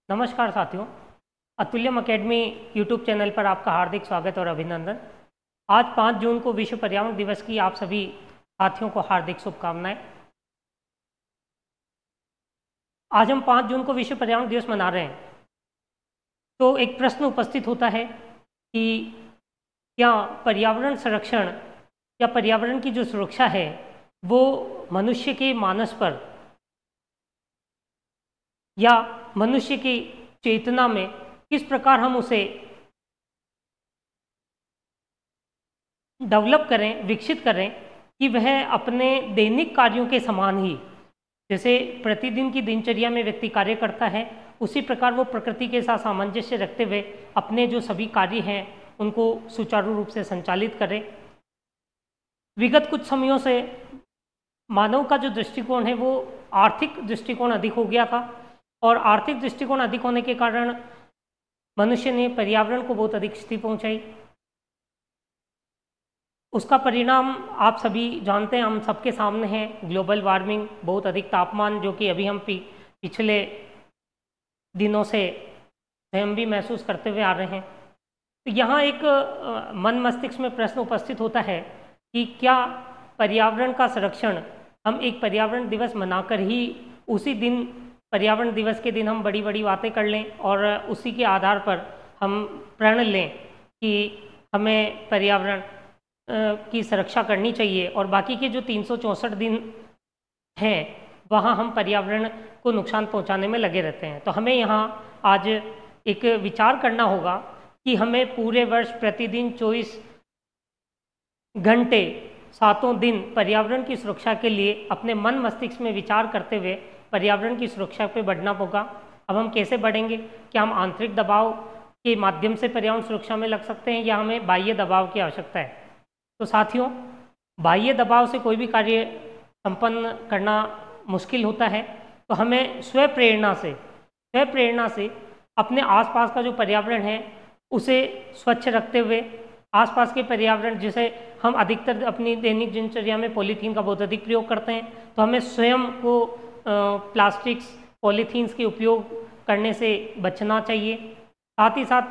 नमस्कार साथियों, Atulyam academy YouTube channel पर आपका हार्दिक स्वागत और अभिनंदन। आज 5 जून को विश्व पर्यावरण दिवस की आप सभी साथियों को हार्दिक शुभकामनाएं। आज हम 5 जून को विश्व पर्यावरण दिवस मना रहे हैं, तो एक प्रश्न उपस्थित होता है कि क्या पर्यावरण संरक्षण या पर्यावरण की जो सुरक्षा है वो मनुष्य के मानस पर या मनुष्य की चेतना में किस प्रकार हम उसे डेवलप करें, विकसित करें कि वह अपने दैनिक कार्यों के समान ही, जैसे प्रतिदिन की दिनचर्या में व्यक्ति कार्य करता है, उसी प्रकार वो प्रकृति के साथ सामंजस्य रखते हुए अपने जो सभी कार्य हैं उनको सुचारू रूप से संचालित करें। विगत कुछ समयों से मानव का जो दृष्टिकोण है वो आर्थिक दृष्टिकोण अधिक हो गया था, और आर्थिक दृष्टिकोण अधिक होने के कारण मनुष्य ने पर्यावरण को बहुत अधिक क्षति पहुंचाई। उसका परिणाम आप सभी जानते हैं, हम सबके सामने है। ग्लोबल वार्मिंग, बहुत अधिक तापमान, जो कि अभी हम पिछले दिनों से स्वयं भी महसूस करते हुए आ रहे हैं। तो यहाँ एक मन मस्तिष्क में प्रश्न उपस्थित होता है कि क्या पर्यावरण का संरक्षण हम एक पर्यावरण दिवस मनाकर ही उसी दिन, पर्यावरण दिवस के दिन हम बड़ी बड़ी बातें कर लें और उसी के आधार पर हम प्रण लें कि हमें पर्यावरण की सुरक्षा करनी चाहिए, और बाकी के जो 364 दिन हैं वहाँ हम पर्यावरण को नुकसान पहुँचाने में लगे रहते हैं। तो हमें यहाँ आज एक विचार करना होगा कि हमें पूरे वर्ष प्रतिदिन 24 घंटे 7 दिन पर्यावरण की सुरक्षा के लिए अपने मन मस्तिष्क में विचार करते हुए पर्यावरण की सुरक्षा पे बढ़ना होगा। अब हम कैसे बढ़ेंगे? क्या हम आंतरिक दबाव के माध्यम से पर्यावरण सुरक्षा में लग सकते हैं या हमें बाह्य दबाव की आवश्यकता है? तो साथियों, बाह्य दबाव से कोई भी कार्य संपन्न करना मुश्किल होता है, तो हमें स्वप्रेरणा से अपने आसपास का जो पर्यावरण है उसे स्वच्छ रखते हुए, आसपास के पर्यावरण, जिसे हम अधिकतर अपनी दैनिक दिनचर्या में पॉलीथीन का बहुत अधिक प्रयोग करते हैं, तो हमें स्वयं को प्लास्टिक्स, पॉलीथीन्स के उपयोग करने से बचना चाहिए। साथ ही साथ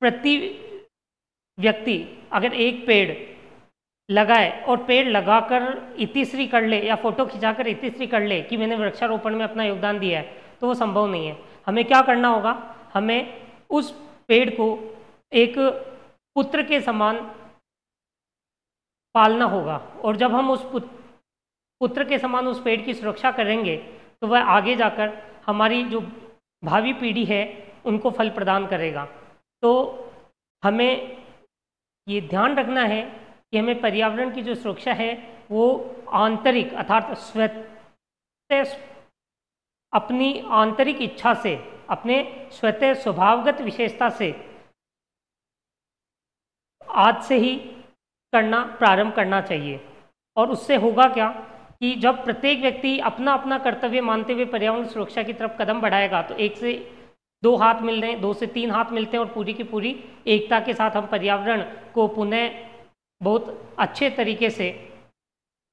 प्रति व्यक्ति अगर एक पेड़ लगाए और पेड़ लगाकर इतिश्री कर ले या फोटो खिंचाकर इतिश्री कर ले कि मैंने वृक्षारोपण में अपना योगदान दिया है, तो वो संभव नहीं है। हमें क्या करना होगा? हमें उस पेड़ को एक पुत्र के समान पालना होगा, और जब हम उस पुत्र के समान उस पेड़ की सुरक्षा करेंगे तो वह आगे जाकर हमारी जो भावी पीढ़ी है उनको फल प्रदान करेगा। तो हमें ये ध्यान रखना है कि हमें पर्यावरण की जो सुरक्षा है वो आंतरिक, अर्थात स्वतः, अपनी आंतरिक इच्छा से, अपने स्वतः स्वभावगत विशेषता से आज से ही करना प्रारंभ करना चाहिए। और उससे होगा क्या कि जब प्रत्येक व्यक्ति अपना अपना कर्तव्य मानते हुए पर्यावरण सुरक्षा की तरफ कदम बढ़ाएगा, तो 1 से 2 हाथ मिल रहे हैं, 2 से 3 हाथ मिलते हैं, और पूरी की पूरी एकता के साथ हम पर्यावरण को पुनः बहुत अच्छे तरीके से,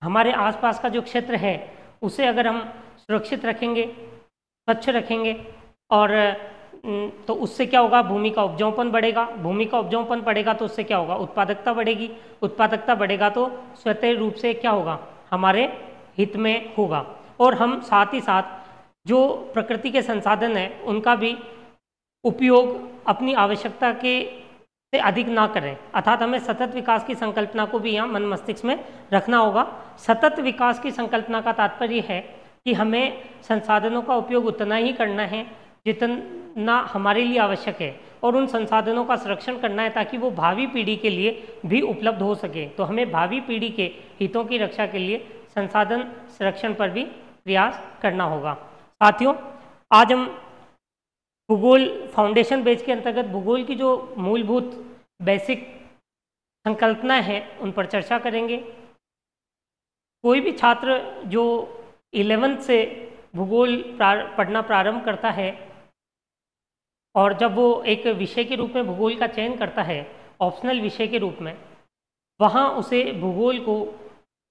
हमारे आसपास का जो क्षेत्र है उसे अगर हम सुरक्षित रखेंगे, स्वच्छ रखेंगे, और तो उससे क्या होगा? भूमि का उपजाऊपन बढ़ेगा। भूमि का उपजाऊपन बढ़ेगा तो उससे क्या होगा? उत्पादकता बढ़ेगी। उत्पादकता बढ़ेगा तो स्वतः रूप से क्या होगा? हमारे हित में होगा। और हम साथ ही साथ जो प्रकृति के संसाधन हैं उनका भी उपयोग अपनी आवश्यकता के से अधिक ना करें, अर्थात हमें सतत विकास की संकल्पना को भी यहाँ मन मस्तिष्क में रखना होगा। सतत विकास की संकल्पना का तात्पर्य है कि हमें संसाधनों का उपयोग उतना ही करना है जितना हमारे लिए आवश्यक है, और उन संसाधनों का संरक्षण करना है ताकि वो भावी पीढ़ी के लिए भी उपलब्ध हो सके। तो हमें भावी पीढ़ी के हितों की रक्षा के लिए संसाधन संरक्षण पर भी प्रयास करना होगा। साथियों, आज हम भूगोल फाउंडेशन बैच के अंतर्गत भूगोल की जो मूलभूत बेसिक संकल्पना है उन पर चर्चा करेंगे। कोई भी छात्र जो 11th से भूगोल पढ़ना प्रारंभ करता है, और जब वो एक विषय के रूप में भूगोल का चयन करता है, ऑप्शनल विषय के रूप में, वहाँ उसे भूगोल को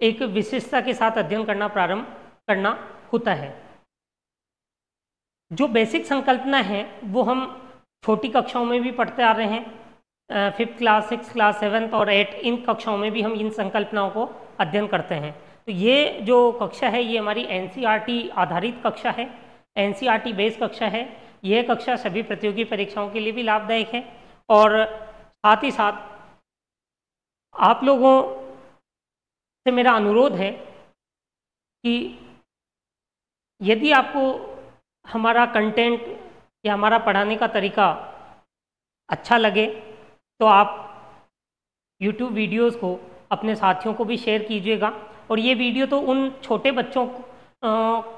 एक विशिष्टता के साथ अध्ययन करना प्रारंभ करना होता है। जो बेसिक संकल्पना है वो हम छोटी कक्षाओं में भी पढ़ते आ रहे हैं, 5th class, 6th class, 7th और 8th इन कक्षाओं में भी हम इन संकल्पनाओं को अध्ययन करते हैं। तो ये जो कक्षा है ये हमारी NCERT आधारित कक्षा है, NCERT बेस्ड कक्षा है। यह कक्षा सभी प्रतियोगी परीक्षाओं के लिए भी लाभदायक है और साथ ही साथ आप लोगों से मेरा अनुरोध है कि यदि आपको हमारा कंटेंट या हमारा पढ़ाने का तरीका अच्छा लगे तो आप YouTube वीडियोस को अपने साथियों को भी शेयर कीजिएगा। और ये वीडियो तो उन छोटे बच्चों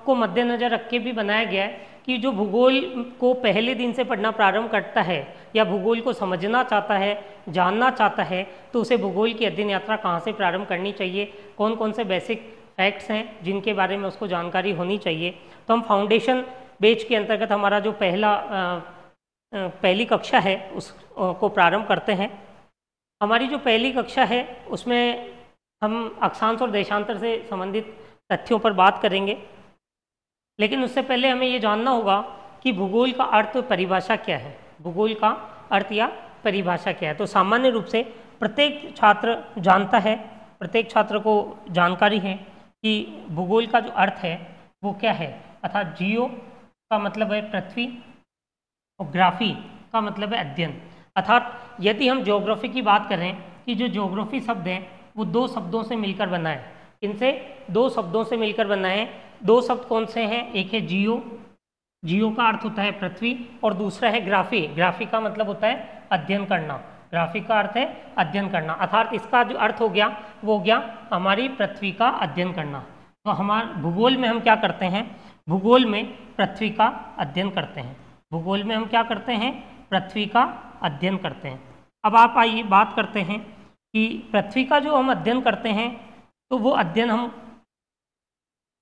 को मद्देनज़र रख के भी बनाया गया है कि जो भूगोल को पहले दिन से पढ़ना प्रारंभ करता है या भूगोल को समझना चाहता है, जानना चाहता है, तो उसे भूगोल की अध्ययन यात्रा कहाँ से प्रारंभ करनी चाहिए, कौन कौन से बेसिक फैक्ट्स हैं जिनके बारे में उसको जानकारी होनी चाहिए। तो हम फाउंडेशन बैच के अंतर्गत हमारा जो पहली कक्षा है उसको प्रारंभ करते हैं। हमारी जो पहली कक्षा है उसमें हम अक्षांश और देशांतर से संबंधित तथ्यों पर बात करेंगे, लेकिन उससे पहले हमें ये जानना होगा कि भूगोल का अर्थ परिभाषा क्या है। भूगोल का अर्थ या परिभाषा क्या है? तो सामान्य रूप से प्रत्येक छात्र जानता है, प्रत्येक छात्र को जानकारी है कि भूगोल का जो अर्थ है वो क्या है। अर्थात जियो का मतलब है पृथ्वी और ग्राफी का मतलब है अध्ययन। अर्थात यदि हम ज्योग्राफी की बात करें कि जो ज्योग्राफी शब्द है वो दो शब्दों से मिलकर बना है। इनसे दो शब्दों से मिलकर बना है। दो शब्द कौन से हैं? एक है जियो, जियो का अर्थ होता है पृथ्वी, और दूसरा है ग्राफी, ग्राफी का मतलब होता है अध्ययन करना। ग्राफी का अर्थ है अध्ययन करना, अर्थात इसका जो अर्थ हो गया वो हो गया हमारी पृथ्वी का अध्ययन करना। तो हमारे भूगोल में हम क्या करते हैं? भूगोल में पृथ्वी का अध्ययन करते हैं। भूगोल में हम क्या करते हैं? पृथ्वी का अध्ययन करते हैं। अब आप आइए बात करते हैं कि पृथ्वी का जो हम अध्ययन करते हैं तो वो अध्ययन हम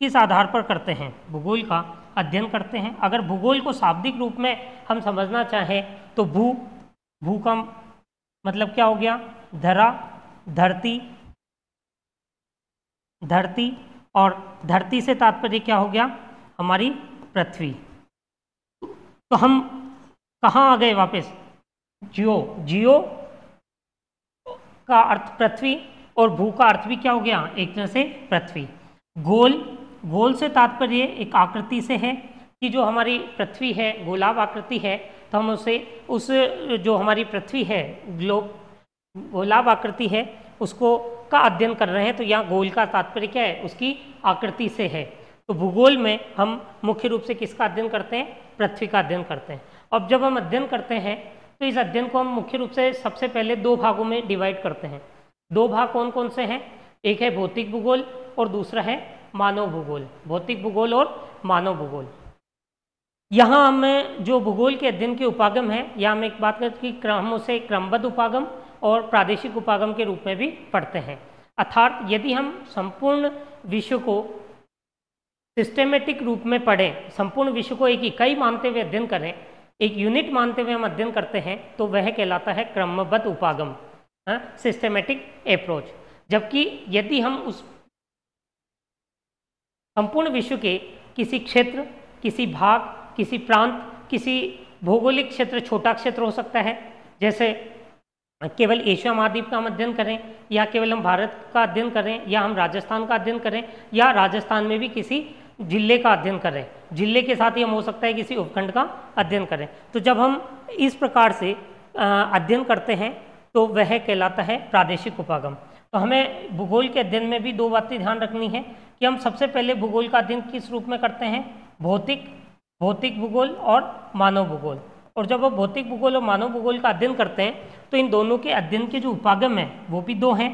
किस आधार पर करते हैं? भूगोल का अध्ययन करते हैं। अगर भूगोल को शाब्दिक रूप में हम समझना चाहें तो भू का मतलब क्या हो गया? धरा, धरती, धरती, और धरती से तात्पर्य क्या हो गया? हमारी पृथ्वी। तो हम कहाँ आ गए वापस? जियो, जियो का अर्थ पृथ्वी और भू का अर्थ भी क्या हो गया? एक तरह से पृथ्वी। गोल, गोल से तात्पर्य एक आकृति से है कि जो हमारी पृथ्वी है गोलाभ आकृति है, तो हम उस जो हमारी पृथ्वी है ग्लोब गोलाभ आकृति है उसको का अध्ययन कर रहे हैं। तो यहाँ गोल का तात्पर्य क्या है? उसकी आकृति से है। तो भूगोल में हम मुख्य रूप से किसका अध्ययन करते हैं? पृथ्वी का अध्ययन करते हैं। अब जब हम अध्ययन करते हैं तो इस अध्ययन को हम मुख्य रूप से सबसे पहले दो भागों में डिवाइड करते हैं। दो भाग कौन कौन से हैं? एक है भौतिक भूगोल और दूसरा है मानव भूगोल। भौतिक भूगोल और मानव भूगोल। यहाँ हम जो भूगोल के अध्ययन के उपागम है, यहाँ हम एक बात करते हैं कि हम उसे क्रमबद्ध उपागम और प्रादेशिक उपागम के रूप में भी पढ़ते हैं। अर्थात यदि हम संपूर्ण विश्व को सिस्टेमेटिक रूप में पढ़ें, संपूर्ण विश्व को एक इकाई मानते हुए अध्ययन करें, एक यूनिट मानते हुए हम अध्ययन करते हैं, तो वह कहलाता है क्रमबद्ध उपागम, सिस्टेमेटिक अप्रोच। जबकि यदि हम उस संपूर्ण विश्व के किसी क्षेत्र, किसी भाग, किसी प्रांत, किसी भौगोलिक क्षेत्र, छोटा क्षेत्र हो सकता है, जैसे केवल एशिया महाद्वीप का हम अध्ययन करें, या केवल हम भारत का अध्ययन करें, या हम राजस्थान का अध्ययन करें, या राजस्थान में भी किसी जिले का अध्ययन करें, जिले के साथ ही हम हो सकता है किसी उपखंड का अध्ययन करें। तो जब हम इस प्रकार से अध्ययन करते हैं तो वह कहलाता है प्रादेशिक उपागम। तो हमें भूगोल के अध्ययन में भी दो बातें ध्यान रखनी है कि हम सबसे पहले भूगोल का अध्ययन किस रूप में करते हैं? भौतिक भूगोल और मानव भूगोल। और जब हम भौतिक भूगोल और मानव भूगोल का अध्ययन करते हैं तो इन दोनों के अध्ययन के जो उपागम है वो भी दो हैं।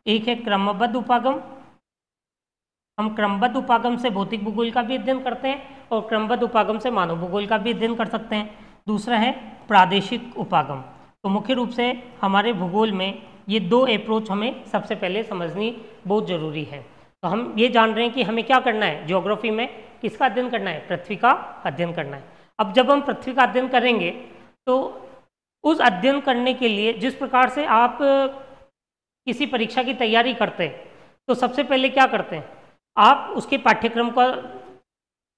एक है क्रमबद्ध उपागम, हम क्रमबद्ध उपागम से भौतिक भूगोल का भी अध्ययन करते हैं और क्रमबद्ध उपागम से मानव भूगोल का भी अध्ययन कर सकते हैं। दूसरा है प्रादेशिक उपागम। तो मुख्य रूप से हमारे भूगोल में ये दो अप्रोच हमें सबसे पहले समझनी बहुत ज़रूरी है। तो हम ये जान रहे हैं कि हमें क्या करना है? ज्योग्राफी में किसका अध्ययन करना है? पृथ्वी का अध्ययन करना है। अब जब हम पृथ्वी का अध्ययन करेंगे तो उस अध्ययन करने के लिए जिस प्रकार से आप किसी परीक्षा की तैयारी करते हैं तो सबसे पहले क्या करते हैं? आप उसके पाठ्यक्रम का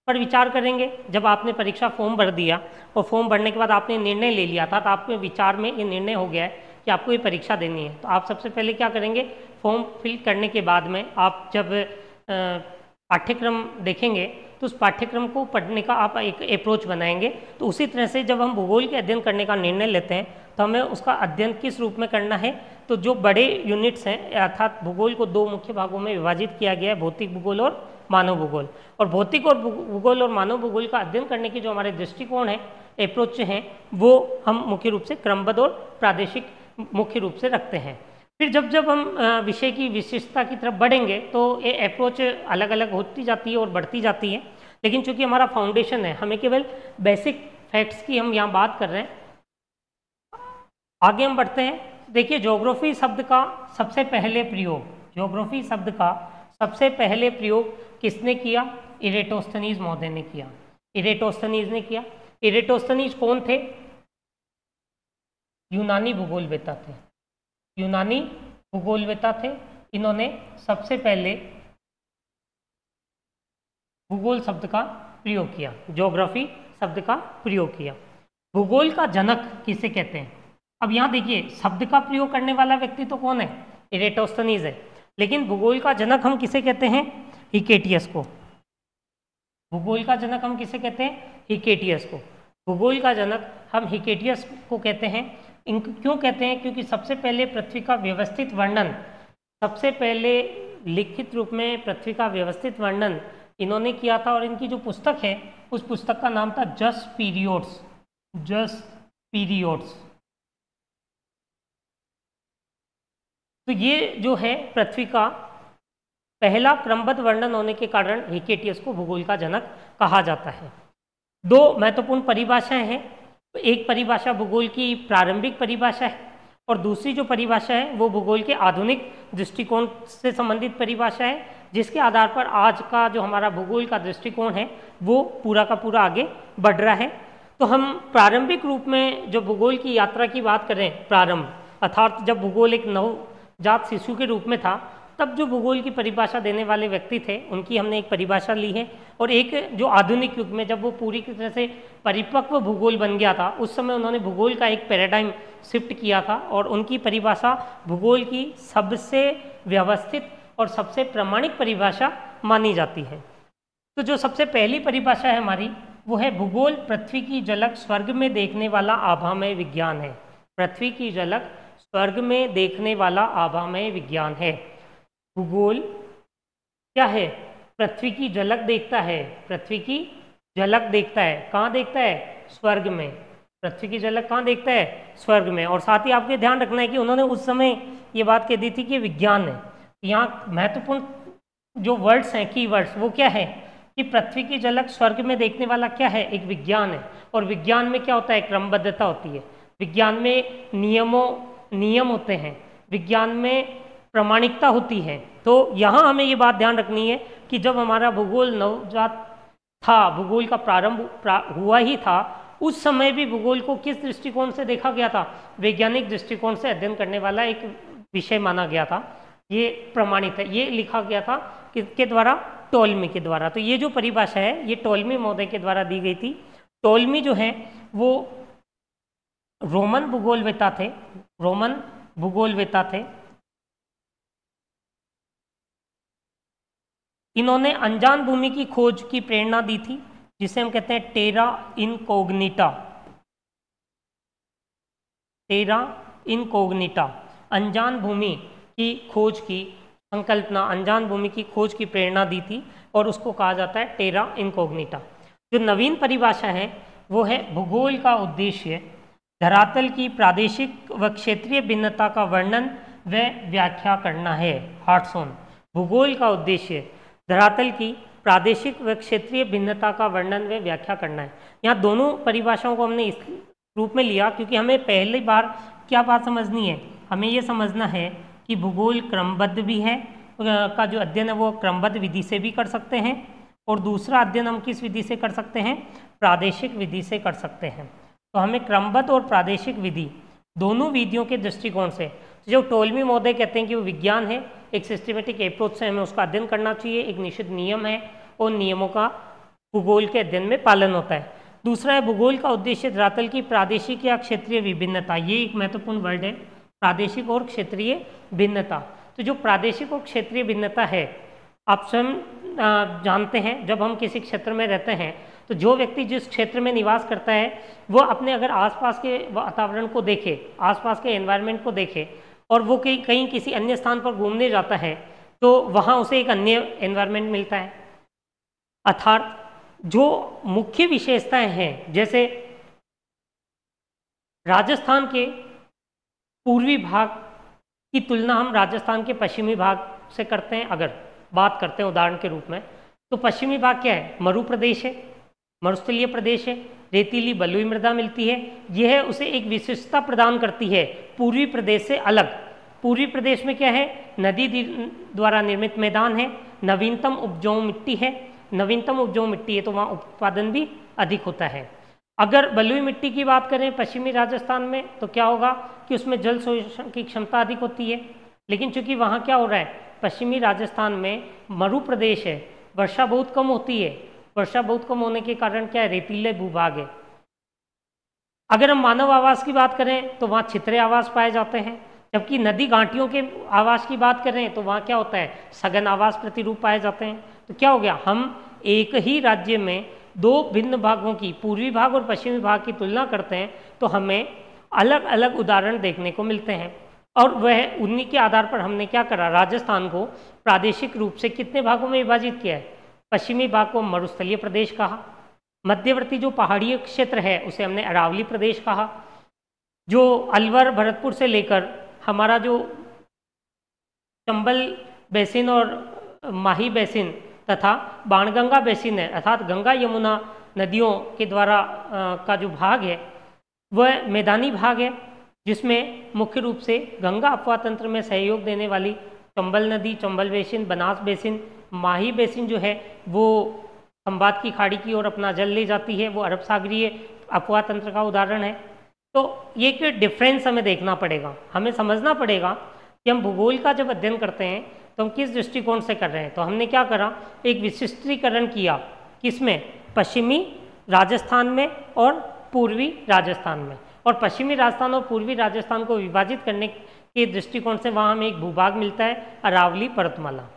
पर विचार करेंगे। जब आपने परीक्षा फॉर्म भर दिया और फॉर्म भरने के बाद आपने निर्णय ले लिया था, तो आपके विचार में ये निर्णय हो गया है कि आपको ये परीक्षा देनी है, तो आप सबसे पहले क्या करेंगे, फॉर्म फिल करने के बाद में आप जब पाठ्यक्रम देखेंगे तो उस पाठ्यक्रम को पढ़ने का आप एक अप्रोच बनाएंगे। तो उसी तरह से जब हम भूगोल के अध्ययन करने का निर्णय लेते हैं तो हमें उसका अध्ययन किस रूप में करना है। तो जो बड़े यूनिट्स हैं, अर्थात भूगोल को दो मुख्य भागों में विभाजित किया गया है, भौतिक भूगोल और मानव भूगोल। और भौतिक और भूगोल और मानव भूगोल का अध्ययन करने के जो हमारे दृष्टिकोण है, अप्रोच हैं, वो हम मुख्य रूप से क्रमबद्ध और प्रादेशिक मुख्य रूप से रखते हैं। फिर जब हम विषय की विशिष्टता की तरफ बढ़ेंगे तो ये अप्रोच अलग अलग होती जाती है और बढ़ती जाती है। लेकिन चूंकि हमारा फाउंडेशन है, हमें केवल बेसिक फैक्ट्स की हम यहाँ बात कर रहे हैं। आगे हम बढ़ते हैं। देखिए, ज्योग्राफी शब्द का सबसे पहले प्रयोग, ज्योग्राफी शब्द का सबसे पहले प्रयोग किसने किया? इरेटोस्थनीज महोदय ने किया। इरेटोस्थनीज ने किया। इरेटोस्थनीज कौन थे? यूनानी भूगोलवेत्ता थे। यूनानी भूगोलवेत्ता थे। इन्होंने सबसे पहले भूगोल शब्द का प्रयोग किया, ज्योग्राफी शब्द का प्रयोग किया। भूगोल का जनक किसे कहते हैं? अब यहाँ देखिए, शब्द का प्रयोग करने वाला व्यक्ति तो कौन है? इरेटोस्थनीज है। लेकिन भूगोल का जनक हम किसे कहते हैं? हिकेटियस को। भूगोल का जनक हम किसे कहते हैं? हिकेटियस को। भूगोल का जनक हम हिकेटियस को कहते हैं। इनको क्यों कहते हैं? क्योंकि सबसे पहले पृथ्वी का व्यवस्थित वर्णन, सबसे पहले लिखित रूप में पृथ्वी का व्यवस्थित वर्णन इन्होंने किया था। और इनकी जो पुस्तक है, उस पुस्तक का नाम था जस्ट पीरियोड्स। जस्ट पीरियोड्स। तो ये जो है पृथ्वी का पहला क्रमबद्ध वर्णन होने के कारण हिकेटियस को भूगोल का जनक कहा जाता है। दो महत्वपूर्ण परिभाषाएं हैं। एक परिभाषा भूगोल की प्रारंभिक परिभाषा है और दूसरी जो परिभाषा है वो भूगोल के आधुनिक दृष्टिकोण से संबंधित परिभाषा है, जिसके आधार पर आज का जो हमारा भूगोल का दृष्टिकोण है वो पूरा का पूरा आगे बढ़ रहा है। तो हम प्रारंभिक रूप में जो भूगोल की यात्रा की बात करें, प्रारंभ अर्थात जब भूगोल एक नवजात शिशु के रूप में था, तब जो भूगोल की परिभाषा देने वाले व्यक्ति थे उनकी हमने एक परिभाषा ली है। और एक जो आधुनिक युग में जब वो पूरी तरह से परिपक्व भूगोल बन गया था, उस समय उन्होंने भूगोल का एक पैराडाइम शिफ्ट किया था और उनकी परिभाषा भूगोल की सबसे व्यवस्थित और सबसे प्रामाणिक परिभाषा मानी जाती है। तो जो सबसे पहली परिभाषा है हमारी, वो है भूगोल पृथ्वी की झलक स्वर्ग में देखने वाला आभामय विज्ञान है। पृथ्वी की झलक स्वर्ग में देखने वाला आभामय विज्ञान है। भूगोल क्या है? पृथ्वी की झलक देखता है। पृथ्वी की झलक देखता है। कहाँ देखता है? स्वर्ग में। पृथ्वी की झलक कहाँ देखता है? स्वर्ग में। और साथ ही आपको ध्यान रखना है कि उन्होंने उस समय ये बात कह दी थी कि विज्ञान है। यहाँ महत्वपूर्ण जो वर्ड्स हैं, की वर्ड्स, वो क्या है कि पृथ्वी की झलक स्वर्ग में देखने वाला क्या है? एक विज्ञान है। और विज्ञान में क्या होता है? क्रमबद्धता होती है। विज्ञान में नियम होते हैं। विज्ञान में प्रामाणिकता होती है। तो यहाँ हमें ये बात ध्यान रखनी है कि जब हमारा भूगोल नवजात था, भूगोल का प्रारंभ हुआ ही था, उस समय भी भूगोल को किस दृष्टिकोण से देखा गया था? वैज्ञानिक दृष्टिकोण से अध्ययन करने वाला एक विषय माना गया था। ये प्रमाणित है। ये लिखा गया था किसके द्वारा? टोलमी के द्वारा। तो ये जो परिभाषा है ये टोलमी महोदय के द्वारा दी गई थी। टोलमी जो है वो रोमन भूगोलवेत्ता थे। रोमन भूगोलवेत्ता थे। इन्होंने अनजान भूमि की खोज की प्रेरणा दी थी, जिसे हम कहते हैं टेरा इनकोग्निटा। टेरा इनकोग्निटा, अनजान भूमि की खोज की संकल्पना, अनजान भूमि की खोज की प्रेरणा दी थी और उसको कहा जाता है टेरा इनकोग्निटा। जो नवीन परिभाषा है वो है भूगोल का उद्देश्य धरातल की प्रादेशिक व क्षेत्रीय भिन्नता का वर्णन व व्याख्या करना है। हार्टसोन, भूगोल का उद्देश्य धरातल की प्रादेशिक व क्षेत्रीय भिन्नता का वर्णन व व्याख्या करना है। यहाँ दोनों परिभाषाओं को हमने इस रूप में लिया क्योंकि हमें पहली बार क्या बात समझनी है? हमें ये समझना है कि भूगोल क्रमबद्ध भी है, का जो अध्ययन है वो क्रमबद्ध विधि से भी कर सकते हैं और दूसरा अध्ययन हम किस विधि से कर सकते हैं? प्रादेशिक विधि से कर सकते हैं। तो हमें क्रमबद्ध और प्रादेशिक विधि दोनों विधियों के दृष्टिकोण से, जो टोलमी महोदय कहते हैं कि वो विज्ञान है, एक सिस्टमेटिक अप्रोच से हमें उसका अध्ययन करना चाहिए, एक निश्चित नियम है और नियमों का भूगोल के अध्ययन में पालन होता है। दूसरा है भूगोल का उद्देश्य धरातल की प्रादेशिक या क्षेत्रीय विभिन्नता। ये एक महत्वपूर्ण वर्ड है, प्रादेशिक और क्षेत्रीय भिन्नता। तो जो प्रादेशिक और क्षेत्रीय भिन्नता है, आप स्वयं जानते हैं, जब हम किसी क्षेत्र में रहते हैं तो जो व्यक्ति जिस क्षेत्र में निवास करता है वो अपने अगर आसपास के वातावरण को देखे, आसपास के एनवायरनमेंट को देखे, और वो कहीं किसी अन्य स्थान पर घूमने जाता है तो वहाँ उसे एक अन्य एनवायरनमेंट मिलता है। अर्थात जो मुख्य विशेषताएं हैं, जैसे राजस्थान के पूर्वी भाग की तुलना हम राजस्थान के पश्चिमी भाग से करते हैं, अगर बात करते हैं उदाहरण के रूप में, तो पश्चिमी भाग क्या है? मरु प्रदेश है, मरुस्थलीय प्रदेश है, रेतीली बलुई मृदा मिलती है। यह उसे एक विशिष्टता प्रदान करती है पूर्वी प्रदेश से अलग। पूर्वी प्रदेश में क्या है? नदी द्वारा निर्मित मैदान है, नवीनतम उपजाऊ मिट्टी है, नवीनतम उपजाऊ मिट्टी है तो वहाँ उत्पादन भी अधिक होता है। अगर बलुई मिट्टी की बात करें पश्चिमी राजस्थान में तो क्या होगा कि उसमें जल शोषण की क्षमता अधिक होती है। लेकिन चूंकि वहाँ क्या हो रहा है, पश्चिमी राजस्थान में मरु प्रदेश है, वर्षा बहुत कम होती है। वर्षा बहुत कम होने के कारण क्या है? रेतीले भूभाग है। अगर हम मानव आवास की बात करें तो वहाँ छितरे आवास पाए जाते हैं, जबकि नदी घाटियों के आवास की बात करें तो वहाँ क्या होता है? सघन आवास प्रतिरूप पाए जाते हैं। तो क्या हो गया, हम एक ही राज्य में दो भिन्न भागों की, पूर्वी भाग और पश्चिमी भाग की तुलना करते हैं तो हमें अलग अलग उदाहरण देखने को मिलते हैं। और वह उन्हीं के आधार पर हमने क्या करा, राजस्थान को प्रादेशिक रूप से कितने भागों में विभाजित किया है? पश्चिमी भाग को मरुस्थलीय प्रदेश कहा, मध्यवर्ती जो पहाड़ीय क्षेत्र है उसे हमने अरावली प्रदेश कहा, जो अलवर भरतपुर से लेकर हमारा जो चंबल बेसिन और माही बेसिन तथा बाणगंगा बेसिन है, अर्थात गंगा यमुना नदियों के द्वारा का जो भाग है वह मैदानी भाग है, जिसमें मुख्य रूप से गंगा अपवाह तंत्र में सहयोग देने वाली चंबल नदी, चंबल बेसिन, बनास बेसिन, माही बेसिन जो है वो खंबात की खाड़ी की ओर अपना जल ले जाती है, वो अरब सागरीय अपवाह तंत्र का उदाहरण है। तो ये कि डिफरेंस हमें देखना पड़ेगा, हमें समझना पड़ेगा कि हम भूगोल का जब अध्ययन करते हैं तो हम किस दृष्टिकोण से कर रहे हैं। तो हमने क्या करा, एक विशिष्टीकरण किया, किसमें? पश्चिमी राजस्थान में और पूर्वी राजस्थान में। और पश्चिमी राजस्थान और पूर्वी राजस्थान को विभाजित करने के दृष्टिकोण से वहाँ हमें एक भूभाग मिलता है, अरावली पर्वतमाला।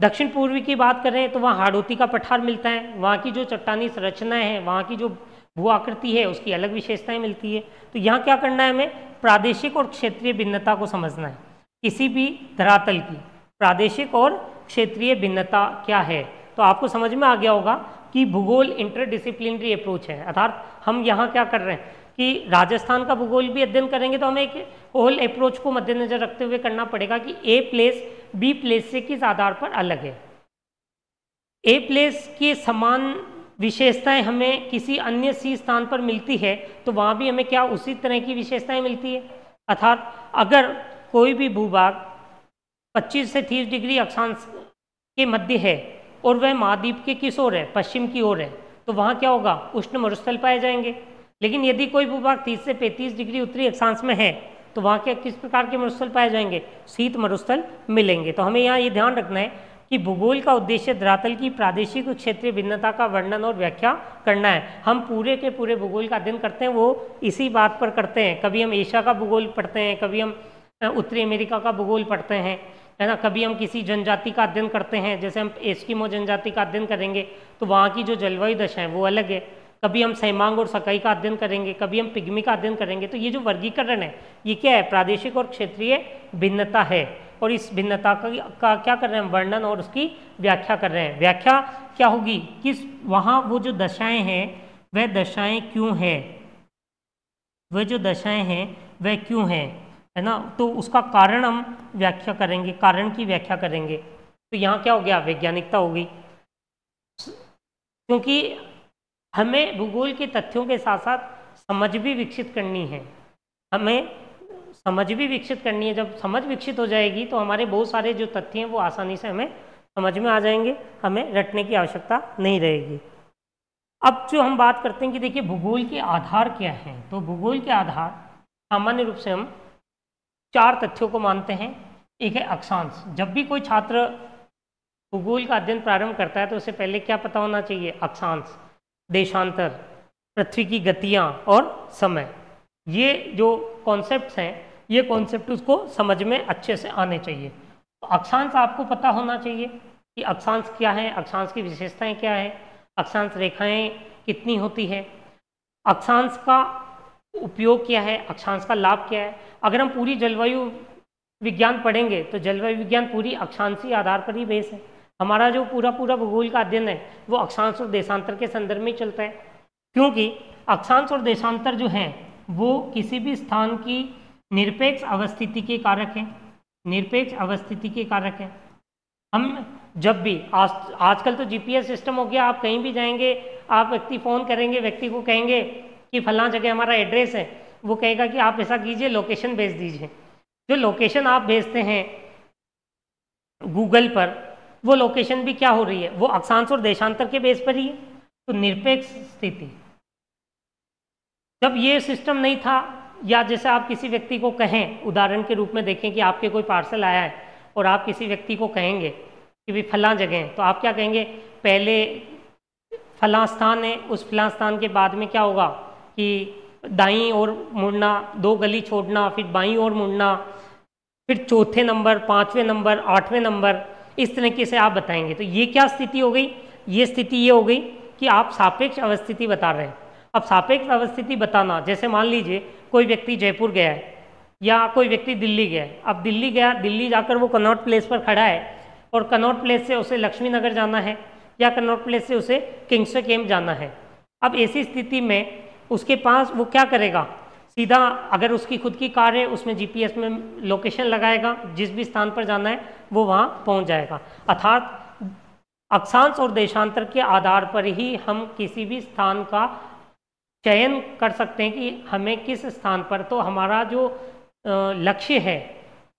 दक्षिण पूर्वी की बात करें तो वहाँ हाड़ौती का पठार मिलता है, वहाँ की जो चट्टानी संरचनाएं हैं, वहाँ की जो भू आकृति है उसकी अलग विशेषताएं मिलती है। तो यहाँ क्या करना है, हमें प्रादेशिक और क्षेत्रीय भिन्नता को समझना है। किसी भी धरातल की प्रादेशिक और क्षेत्रीय भिन्नता क्या है, तो आपको समझ में आ गया होगा कि भूगोल इंटरडिसिप्लिनरी अप्रोच है। अर्थात हम यहाँ क्या कर रहे हैं कि राजस्थान का भूगोल भी अध्ययन करेंगे तो हमें एक होल अप्रोच को मद्देनजर रखते हुए करना पड़ेगा कि ए प्लेस बी प्लेस से किस आधार पर अलग है। ए प्लेस के समान विशेषताएं हमें किसी अन्य सी स्थान पर मिलती है तो वहाँ भी हमें क्या उसी तरह की विशेषताएं मिलती है। अर्थात अगर कोई भी भूभाग 25 से 30 डिग्री अक्षांश के मध्य है और वह महाद्वीप के किस ओर है, पश्चिम की ओर है, तो वहाँ क्या होगा, उष्ण मरुस्थल पाए जाएंगे। लेकिन यदि कोई भूभाग 30 से 35 डिग्री उत्तरी अक्षांश में है तो वहाँ क्या किस प्रकार के मरुस्थल पाए जाएंगे, शीत मरुस्थल मिलेंगे। तो हमें यहाँ ये ध्यान रखना है कि भूगोल का उद्देश्य धरातल की प्रादेशिक और क्षेत्रीय भिन्नता का वर्णन और व्याख्या करना है। हम पूरे के पूरे भूगोल का अध्ययन करते हैं वो इसी बात पर करते हैं। कभी हम एशिया का भूगोल पढ़ते हैं, कभी हम उत्तरी अमेरिका का भूगोल पढ़ते हैं, है ना, कभी हम किसी जनजाति का अध्ययन करते हैं, जैसे हम एस्किमो जनजाति का अध्ययन करेंगे तो वहाँ की जो जलवायु दशा है वो अलग है। कभी हम सैमांग और सकाई का अध्ययन करेंगे, कभी हम पिग्मी का अध्ययन करेंगे। तो ये जो वर्गीकरण है ये क्या है, प्रादेशिक और क्षेत्रीय भिन्नता है। और इस भिन्नता का क्या कर रहे हैं, वर्णन और उसकी व्याख्या कर रहे हैं। व्याख्या क्या होगी, किस वहाँ वो जो दशाएं हैं वह दशाएं क्यों हैं, वह जो दशाएं हैं वह क्यों हैं, है ना, तो उसका कारण हम व्याख्या करेंगे, कारण की व्याख्या करेंगे। तो यहाँ क्या हो गया, वैज्ञानिकता हो गई। क्योंकि हमें भूगोल के तथ्यों के साथ साथ समझ भी विकसित करनी है, हमें समझ भी विकसित करनी है। जब समझ विकसित हो जाएगी तो हमारे बहुत सारे जो तथ्य हैं वो आसानी से हमें समझ में आ जाएंगे, हमें रटने की आवश्यकता नहीं रहेगी। अब जो हम बात करते हैं कि देखिए भूगोल के आधार क्या हैं, तो भूगोल के आधार सामान्य रूप से हम 4 तथ्यों को मानते हैं। एक है अक्षांश। जब भी कोई छात्र भूगोल का अध्ययन प्रारंभ करता है तो उसे पहले क्या पता होना चाहिए? अक्षांश, देशांतर, पृथ्वी की गतियाँ और समय। ये जो कॉन्सेप्ट्स हैं, ये कॉन्सेप्ट उसको समझ में अच्छे से आने चाहिए। तो अक्षांश आपको पता होना चाहिए कि अक्षांश क्या है, अक्षांश की विशेषताएं क्या है, अक्षांश रेखाएं कितनी होती है, अक्षांश का उपयोग क्या है, अक्षांश का लाभ क्या है। अगर हम पूरी जलवायु विज्ञान पढ़ेंगे तो जलवायु विज्ञान पूरी अक्षांशीय आधार पर ही बेस है। हमारा जो पूरा भूगोल का अध्ययन है वो अक्षांश और देशांतर के संदर्भ में चलता है, क्योंकि अक्षांश और देशांतर जो हैं वो किसी भी स्थान की निरपेक्ष अवस्थिति के कारक हैं, निरपेक्ष अवस्थिति के कारक हैं। हम जब भी आजकल तो जीपीएस सिस्टम हो गया, आप कहीं भी जाएंगे, आप व्यक्ति फ़ोन करेंगे, व्यक्ति को कहेंगे कि फलां जगह हमारा एड्रेस है, वो कहेगा कि आप ऐसा कीजिए, लोकेशन भेज दीजिए। जो लोकेशन आप भेजते हैं गूगल पर, वो लोकेशन भी क्या हो रही है? वो अक्षांश और देशांतर के बेस पर ही है। तो निरपेक्ष स्थिति, जब ये सिस्टम नहीं था, या जैसे आप किसी व्यक्ति को कहें, उदाहरण के रूप में देखें कि आपके कोई पार्सल आया है और आप किसी व्यक्ति को कहेंगे कि भाई फलां जगह है, तो आप क्या कहेंगे? पहले फलां स्थान है, उस फलां स्थान के बाद में क्या होगा कि दाईं ओर मुड़ना, 2 गली छोड़ना, फिर बाईं ओर मुड़ना, फिर चौथे नंबर, 5वें नंबर, 8वें नंबर, इस तरीके से आप बताएंगे। तो ये क्या स्थिति हो गई? ये स्थिति ये हो गई कि आप सापेक्ष अवस्थिति बता रहे हैं। अब सापेक्ष अवस्थिति बताना, जैसे मान लीजिए कोई व्यक्ति जयपुर गया है या कोई व्यक्ति दिल्ली गया है। अब दिल्ली गया, दिल्ली जाकर वो कनॉट प्लेस पर खड़ा है और कनॉट प्लेस से उसे लक्ष्मी नगर जाना है या कनॉट प्लेस से उसे किंग्सवे कैंप जाना है। अब ऐसी स्थिति में उसके पास वो क्या करेगा? सीधा, अगर उसकी खुद की कार है, उसमें जीपीएस में लोकेशन लगाएगा, जिस भी स्थान पर जाना है वो वहाँ पहुँच जाएगा। अर्थात अक्षांश और देशांतर के आधार पर ही हम किसी भी स्थान का चयन कर सकते हैं कि हमें किस स्थान पर, तो हमारा जो लक्ष्य है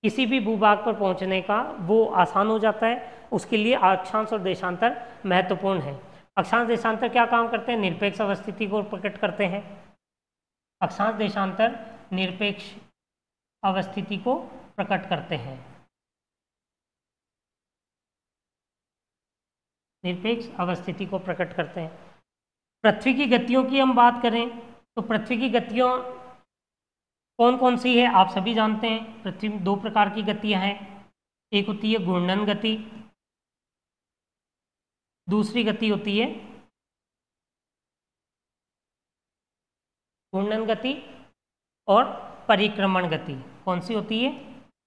किसी भी भूभाग पर पहुंचने का, वो आसान हो जाता है। उसके लिए अक्षांश और देशांतर महत्वपूर्ण है। अक्षांश देशांतर क्या काम करते हैं? निरपेक्ष अवस्थिति को प्रकट करते हैं। अक्षांश देशांतर निरपेक्ष अवस्थिति को प्रकट करते हैं। निरपेक्ष अवस्थिति को प्रकट करते हैं। पृथ्वी की गतियों की हम बात करें तो पृथ्वी की गतियों कौन कौन सी है? आप सभी जानते हैं, पृथ्वी में 2 प्रकार की गतियां हैं। एक होती है घूर्णन गति, दूसरी गति होती है घूर्णन गति और परिक्रमण गति। कौन सी होती है?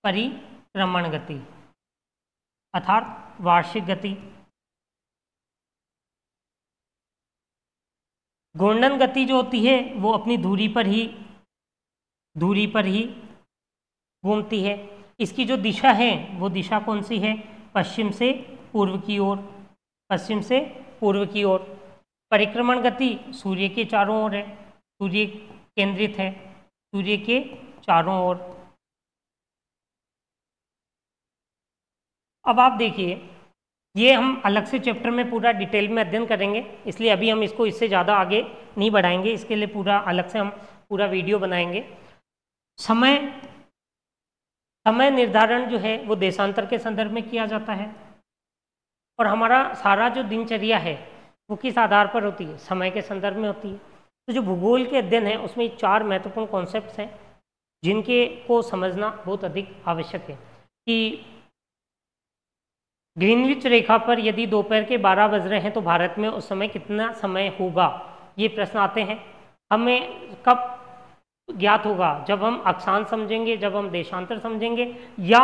परिक्रमण गति, अर्थात वार्षिक गति। घूर्णन गति जो होती है वो अपनी धुरी पर ही घूमती है। इसकी जो दिशा है वो दिशा कौन सी है? पश्चिम से पूर्व की ओर, पश्चिम से पूर्व की ओर। परिक्रमण गति सूर्य के चारों ओर है, सूर्य केंद्रित है, सूर्य के चारों ओर। अब आप देखिए, ये हम अलग से चैप्टर में पूरा डिटेल में अध्ययन करेंगे, इसलिए अभी हम इसको इससे ज़्यादा आगे नहीं बढ़ाएंगे। इसके लिए पूरा अलग से हम पूरा वीडियो बनाएंगे। समय निर्धारण जो है वो देशांतर के संदर्भ में किया जाता है, और हमारा सारा जो दिनचर्या है वो किस आधार पर होती है? समय के संदर्भ में होती है। तो जो भूगोल के अध्ययन है उसमें 4 महत्वपूर्ण कॉन्सेप्ट्स हैं जिनके को समझना बहुत अधिक आवश्यक है। कि ग्रीनविच रेखा पर यदि दोपहर के 12 बज रहे हैं तो भारत में उस समय कितना समय होगा? ये प्रश्न आते हैं। हमें कब ज्ञात होगा? जब हम अक्षांश समझेंगे, जब हम देशांतर समझेंगे, या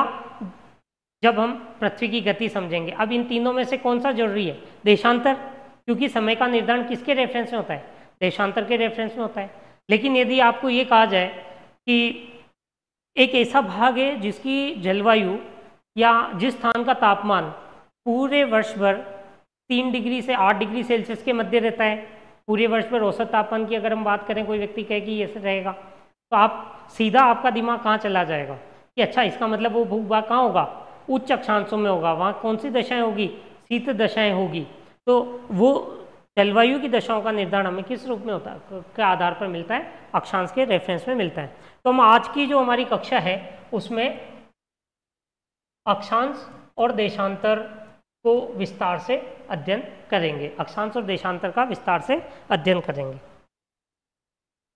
जब हम पृथ्वी की गति समझेंगे। अब इन तीनों में से कौन सा जरूरी है? देशांतर, क्योंकि समय का निर्धारण किसके रेफरेंस में होता है? देशांतर के रेफरेंस में होता है। लेकिन यदि आपको ये कहा जाए कि एक ऐसा भाग है जिसकी जलवायु या जिस स्थान का तापमान पूरे वर्ष भर 3 डिग्री से 8 डिग्री सेल्सियस के मध्य रहता है, पूरे वर्ष भर औसत तापमान की अगर हम बात करें, कोई व्यक्ति कहे कि ये रहेगा, तो आप सीधा आपका दिमाग कहाँ चला जाएगा कि अच्छा इसका मतलब वो भूभाग कहाँ होगा? उच्च अक्षांशों में होगा। वहाँ कौन सी दशाएं होगी? शीत दशाएं होगी। तो वो जलवायु की दशाओं का निर्धारण हमें किस रूप में होता है, के आधार पर मिलता है? अक्षांश के रेफरेंस में मिलता है। तो हम आज की जो हमारी कक्षा है उसमें अक्षांश और देशांतर को विस्तार से अध्ययन करेंगे, अक्षांश और देशांतर का विस्तार से अध्ययन करेंगे।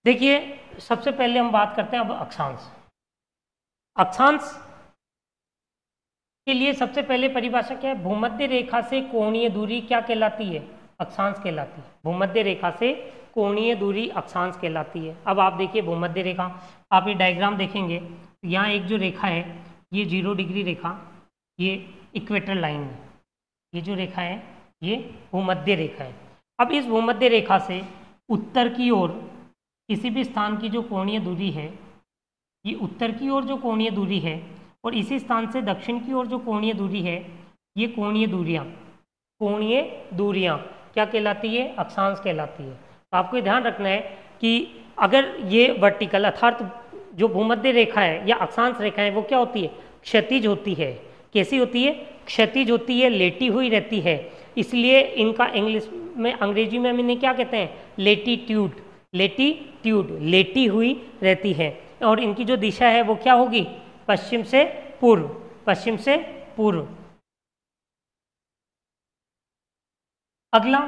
देखिए सबसे पहले हम बात करते हैं अब अक्षांश। अक्षांश के लिए सबसे पहले परिभाषा क्या है? भूमध्य रेखा से कोणीय दूरी क्या कहलाती है? अक्षांश कहलाती है। भूमध्य रेखा से कोणीय दूरी अक्षांश कहलाती है। अब आप देखिए भूमध्य रेखा, आप ये डायग्राम देखेंगे, यहाँ एक जो रेखा है ये 0 डिग्री रेखा, ये इक्वेटर लाइन है, ये जो रेखा है ये भूमध्य रेखा है। अब इस भूमध्य रेखा से उत्तर की ओर किसी भी स्थान की जो कोणीय दूरी है, ये उत्तर की ओर जो कोणीय दूरी है और इसी स्थान से दक्षिण की ओर जो कोणीय दूरी है, ये कोणीय दूरियां क्या कहलाती है? अक्षांश कहलाती है। तो आपको ध्यान रखना है कि अगर ये वर्टिकल अर्थात जो भूमध्य रेखा है या अक्षांश रेखा है वो क्या होती है? क्षैतिज होती है। कैसी होती है? क्षैतिज होती है, लेटी हुई रहती है। इसलिए इनका इंग्लिश में, अंग्रेजी में हम इन्हें क्या कहते हैं? लेटीट्यूड। लेटी हुई रहती है। और इनकी जो दिशा है वो क्या होगी? पश्चिम से पूर्व। अगला,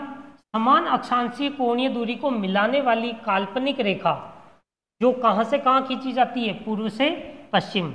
समान अक्षांशीय कोणीय दूरी को मिलाने वाली काल्पनिक रेखा जो कहाँ से कहाँ खींची जाती है? पूर्व से पश्चिम।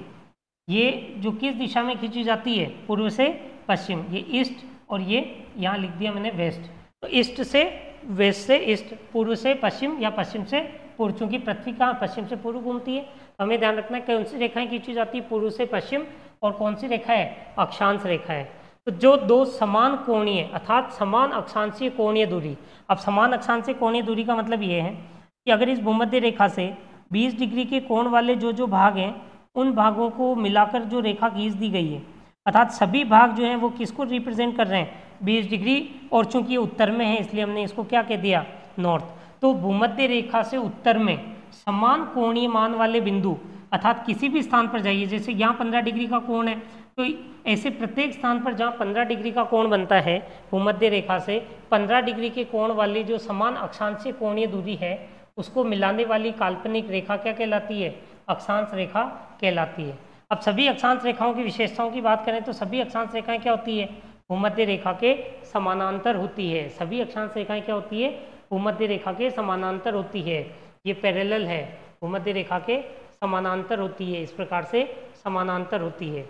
ये जो किस दिशा में खींची जाती है? पूर्व से पश्चिम। ये ईस्ट और ये यहाँ लिख दिया मैंने वेस्ट। तो ईस्ट से वेस्ट से ईस्ट, पूर्व से पश्चिम या पश्चिम से पूर्व। चूंकि पृथ्वी कहाँ पश्चिम से पूर्व घूमती है, हमें ध्यान रखना है कौन सी रेखाएं खींची जाती है? पूर्व से पश्चिम। और कौन सी रेखा है? अक्षांश रेखा है। तो जो दो समान कोणीय अर्थात समान अक्षांशीय कोणीय दूरी, अब समान अक्षांशीय कोणीय दूरी का मतलब ये है कि अगर इस भूमध्य रेखा से 20 डिग्री के कोण वाले जो भाग हैं उन भागों को मिलाकर जो रेखा खींच दी गई है, अर्थात सभी भाग जो हैं वो किसको रिप्रेजेंट कर रहे हैं? 20 डिग्री। और चूंकि ये उत्तर में है इसलिए हमने इसको क्या कह दिया? नॉर्थ। तो भूमध्य रेखा से उत्तर में समान कोणीय मान वाले बिंदु, अर्थात किसी भी स्थान पर जाइए, जैसे यहाँ 15 डिग्री का कोण है, तो ऐसे प्रत्येक स्थान पर जहाँ 15 डिग्री का कोण बनता है भूमध्य रेखा से, 15 डिग्री के कोण वाली जो समान अक्षांशीय कोणीय दूरी है उसको मिलाने वाली काल्पनिक रेखा क्या कहलाती है? अक्षांश रेखा कहलाती है। अब सभी अक्षांश रेखाओं की विशेषताओं की बात करें तो सभी अक्षांश रेखाएं क्या होती है? भूमध्य रेखा के समानांतर होती है। सभी अक्षांश रेखाएं क्या होती है? भूमध्य रेखा के समानांतर होती है। ये पैरेलल है, भूमध्य रेखा के समानांतर होती है, इस प्रकार से समानांतर होती है।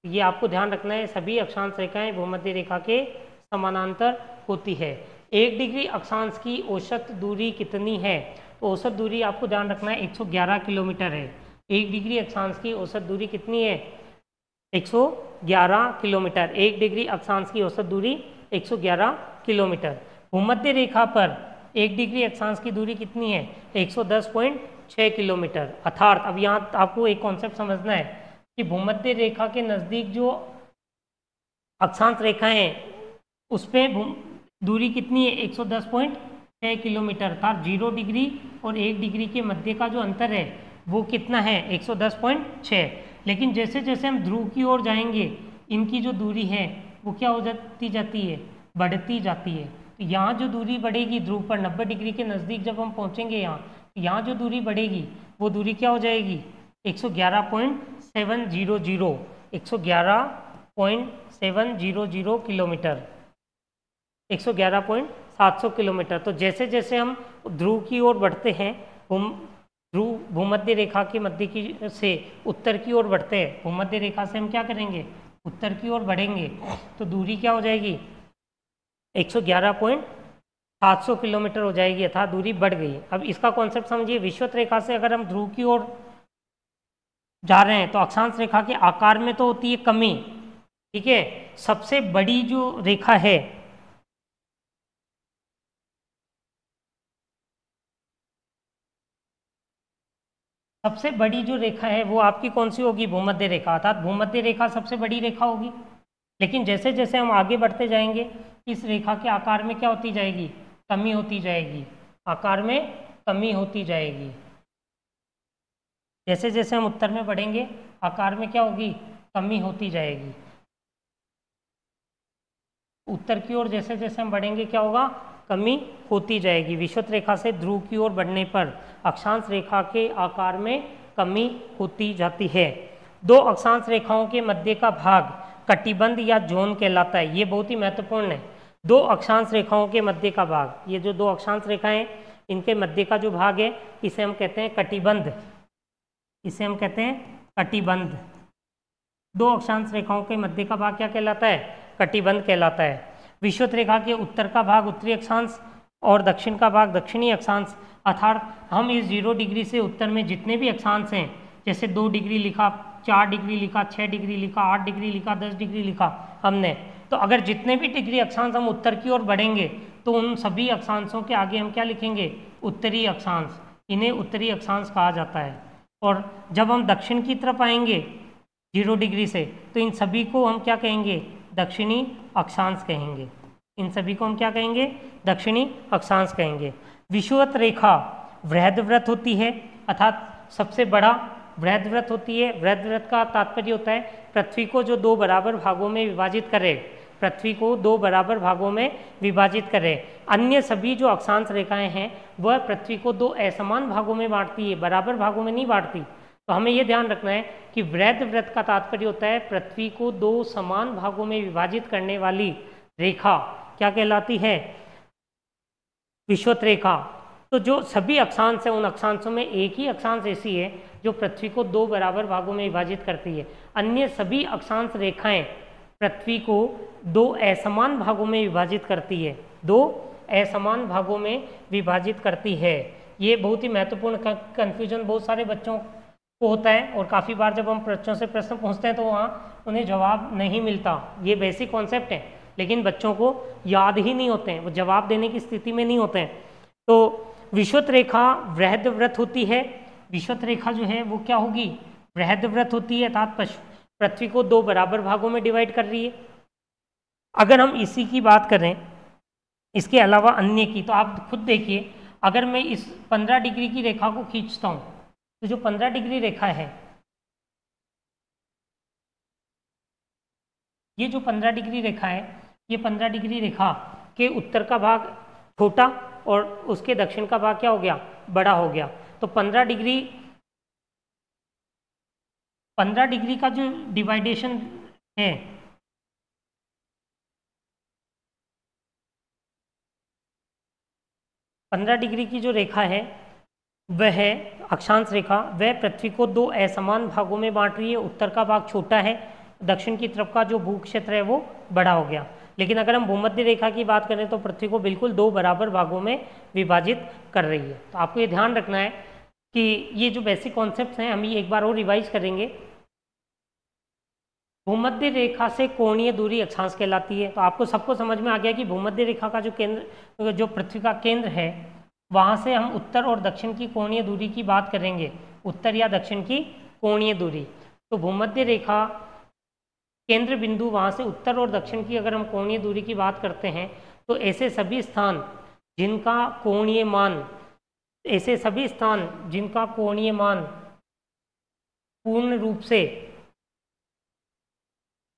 ये आपको ध्यान रखना है, सभी अक्षांश रेखाएं भूमध्य रेखा के समानांतर होती है। 1 डिग्री अक्षांश की औसत दूरी कितनी है? तो औसत दूरी आपको ध्यान रखना है 111 किलोमीटर है। 1 डिग्री अक्षांश की औसत दूरी कितनी है? 111 किलोमीटर। 1 डिग्री अक्षांश की औसत दूरी 111 किलोमीटर। भूमध्य रेखा पर 1 डिग्री अक्षांश की दूरी कितनी है? 110.6 किलोमीटर। अर्थात अब यहाँ आपको एक कॉन्सेप्ट समझना है कि भूमध्य रेखा के नज़दीक जो अक्षांश रेखाएं हैं उस पर दूरी कितनी है? 110.6 किलोमीटर। अर्थात 0 डिग्री और 1 डिग्री के मध्य का जो अंतर है वो कितना है? 110.6। लेकिन जैसे जैसे हम ध्रुव की ओर जाएंगे इनकी जो दूरी है वो क्या हो जाती है? बढ़ती जाती है। तो यहाँ जो दूरी बढ़ेगी ध्रुव पर 90 डिग्री के नज़दीक जब हम पहुँचेंगे यहाँ जो दूरी बढ़ेगी वो दूरी क्या हो जाएगी? 111.700 111.700 किलोमीटर, 111.700 किलोमीटर। तो जैसे जैसे हम ध्रुव की ओर बढ़ते हैं, ध्रुव भूमध्य रेखा के मध्य की से उत्तर की ओर बढ़ते हैं, भूमध्य रेखा से हम क्या करेंगे? उत्तर की ओर बढ़ेंगे तो दूरी क्या हो जाएगी? 111.700 किलोमीटर हो जाएगी, अर्थात दूरी बढ़ गई। अब इसका कॉन्सेप्ट समझिए, विषुवत रेखा से अगर हम ध्रुव की ओर जा रहे हैं तो अक्षांश रेखा के आकार में तो होती है कमी, ठीक है। सबसे बड़ी जो रेखा है वो आपकी कौन सी होगी? भूमध्य रेखा। अर्थात भूमध्य रेखा सबसे बड़ी रेखा होगी। लेकिन जैसे जैसे हम आगे बढ़ते जाएंगे इस रेखा के आकार में क्या होती जाएगी? कमी होती जाएगी, आकार में कमी होती जाएगी। जैसे जैसे हम उत्तर में बढ़ेंगे आकार में क्या होगी? कमी होती जाएगी। उत्तर की ओर जैसे जैसे हम बढ़ेंगे क्या होगा? कमी होती जाएगी। विषुवत रेखा से ध्रुव की ओर बढ़ने पर अक्षांश रेखा के आकार में कमी होती जाती है। दो अक्षांश रेखाओं के मध्य का भाग कटिबंध या जोन कहलाता है। ये बहुत ही महत्वपूर्ण है। दो अक्षांश रेखाओं के मध्य का भाग, ये जो दो अक्षांश रेखाएं इनके मध्य का जो भाग है इसे हम कहते हैं कटिबंध, इसे हम कहते हैं कटिबंध। दो अक्षांश रेखाओं के मध्य का भाग क्या कहलाता है? कटिबंध कहलाता है। विषुवत रेखा के उत्तर का भाग उत्तरी अक्षांश और दक्षिण का भाग दक्षिणी अक्षांश, अर्थात हम इस 0 डिग्री से उत्तर में जितने भी अक्षांश हैं, जैसे 2 डिग्री लिखा, 4 डिग्री लिखा, 6 डिग्री लिखा, 8 डिग्री लिखा, 10 डिग्री लिखा हमने, तो अगर जितने भी डिग्री अक्षांश हम उत्तर की ओर बढ़ेंगे तो उन सभी अक्षांशों के आगे हम क्या लिखेंगे? उत्तरी अक्षांश। इन्हें उत्तरी अक्षांश कहा जाता है। और जब हम दक्षिण की तरफ आएंगे 0 डिग्री से, तो इन सभी को हम क्या कहेंगे? दक्षिणी अक्षांश कहेंगे। इन सभी को हम क्या कहेंगे? दक्षिणी अक्षांश कहेंगे। विषुवत रेखा बृहद्वृत्त होती है, अर्थात सबसे बड़ा बृहद्वृत्त होती है। बृहद्वृत्त का तात्पर्य होता है पृथ्वी को जो 2 बराबर भागों में विभाजित करे, पृथ्वी को 2 बराबर भागों में विभाजित करे। अन्य सभी जो अक्षांश रेखाएं हैं वह पृथ्वी को 2 असमान भागों में बांटती है, बराबर भागों में नहीं बांटती। तो हमें यह ध्यान रखना है कि बृहद्वृत्त का तात्पर्य होता है पृथ्वी को 2 समान भागों में विभाजित करने वाली रेखा क्या कहलाती है? विषुवत रेखा। तो जो सभी अक्षांश हैं उन अक्षांशों में एक ही अक्षांश ऐसी है जो पृथ्वी को 2 बराबर भागों में विभाजित करती है। अन्य सभी अक्षांश रेखाएं पृथ्वी को 2 असमान भागों में विभाजित करती है, 2 असमान भागों में विभाजित करती है। ये बहुत ही महत्वपूर्ण कन्फ्यूजन बहुत सारे बच्चों को होता है, और काफ़ी बार जब हम बच्चों से प्रश्न पूछते हैं तो वहाँ उन्हें जवाब नहीं मिलता। ये बेसिक कॉन्सेप्ट है लेकिन बच्चों को याद ही नहीं होते हैं, वो जवाब देने की स्थिति में नहीं होते हैं। तो विषुवत रेखा बृहद्वृत्त होती है। विषुवत रेखा जो है वो क्या होगी? बृहद्वृत्त होती है, अर्थात पृथ्वी को 2 बराबर भागों में डिवाइड कर रही है। अगर हम इसी की बात करें, इसके अलावा अन्य की, तो आप खुद देखिए, अगर मैं इस 15 डिग्री की रेखा को खींचता हूँ तो जो 15 डिग्री रेखा है, ये जो 15 डिग्री रेखा है, ये 15 डिग्री रेखा के उत्तर का भाग छोटा और उसके दक्षिण का भाग क्या हो गया? बड़ा हो गया। तो 15 डिग्री का जो डिवाइडेशन है, पंद्रह डिग्री की जो रेखा है वह है अक्षांश रेखा, वह पृथ्वी को 2 असमान भागों में बांट रही है। उत्तर का भाग छोटा है, दक्षिण की तरफ का जो भू क्षेत्र है वो बड़ा हो गया। लेकिन अगर हम भूमध्य रेखा की बात करें तो पृथ्वी को बिल्कुल 2 बराबर भागों में विभाजित कर रही है। तो आपको ये ध्यान रखना है कि ये जो बेसिक कॉन्सेप्ट्स हैं हम ये एक बार और रिवाइज करेंगे। भूमध्य रेखा से कोणीय दूरी अक्षांश कहलाती है। तो आपको सबको समझ में आ गया कि भूमध्य रेखा का जो केंद्र, जो पृथ्वी का केंद्र है, वहाँ से हम उत्तर और दक्षिण की कोणीय दूरी की बात करेंगे, उत्तर या दक्षिण की कोणीय दूरी। तो भूमध्य रेखा केंद्र बिंदु, वहाँ से उत्तर और दक्षिण की अगर हम कोणीय दूरी की बात करते हैं तो ऐसे सभी स्थान जिनका कोणीय मान पूर्ण रूप से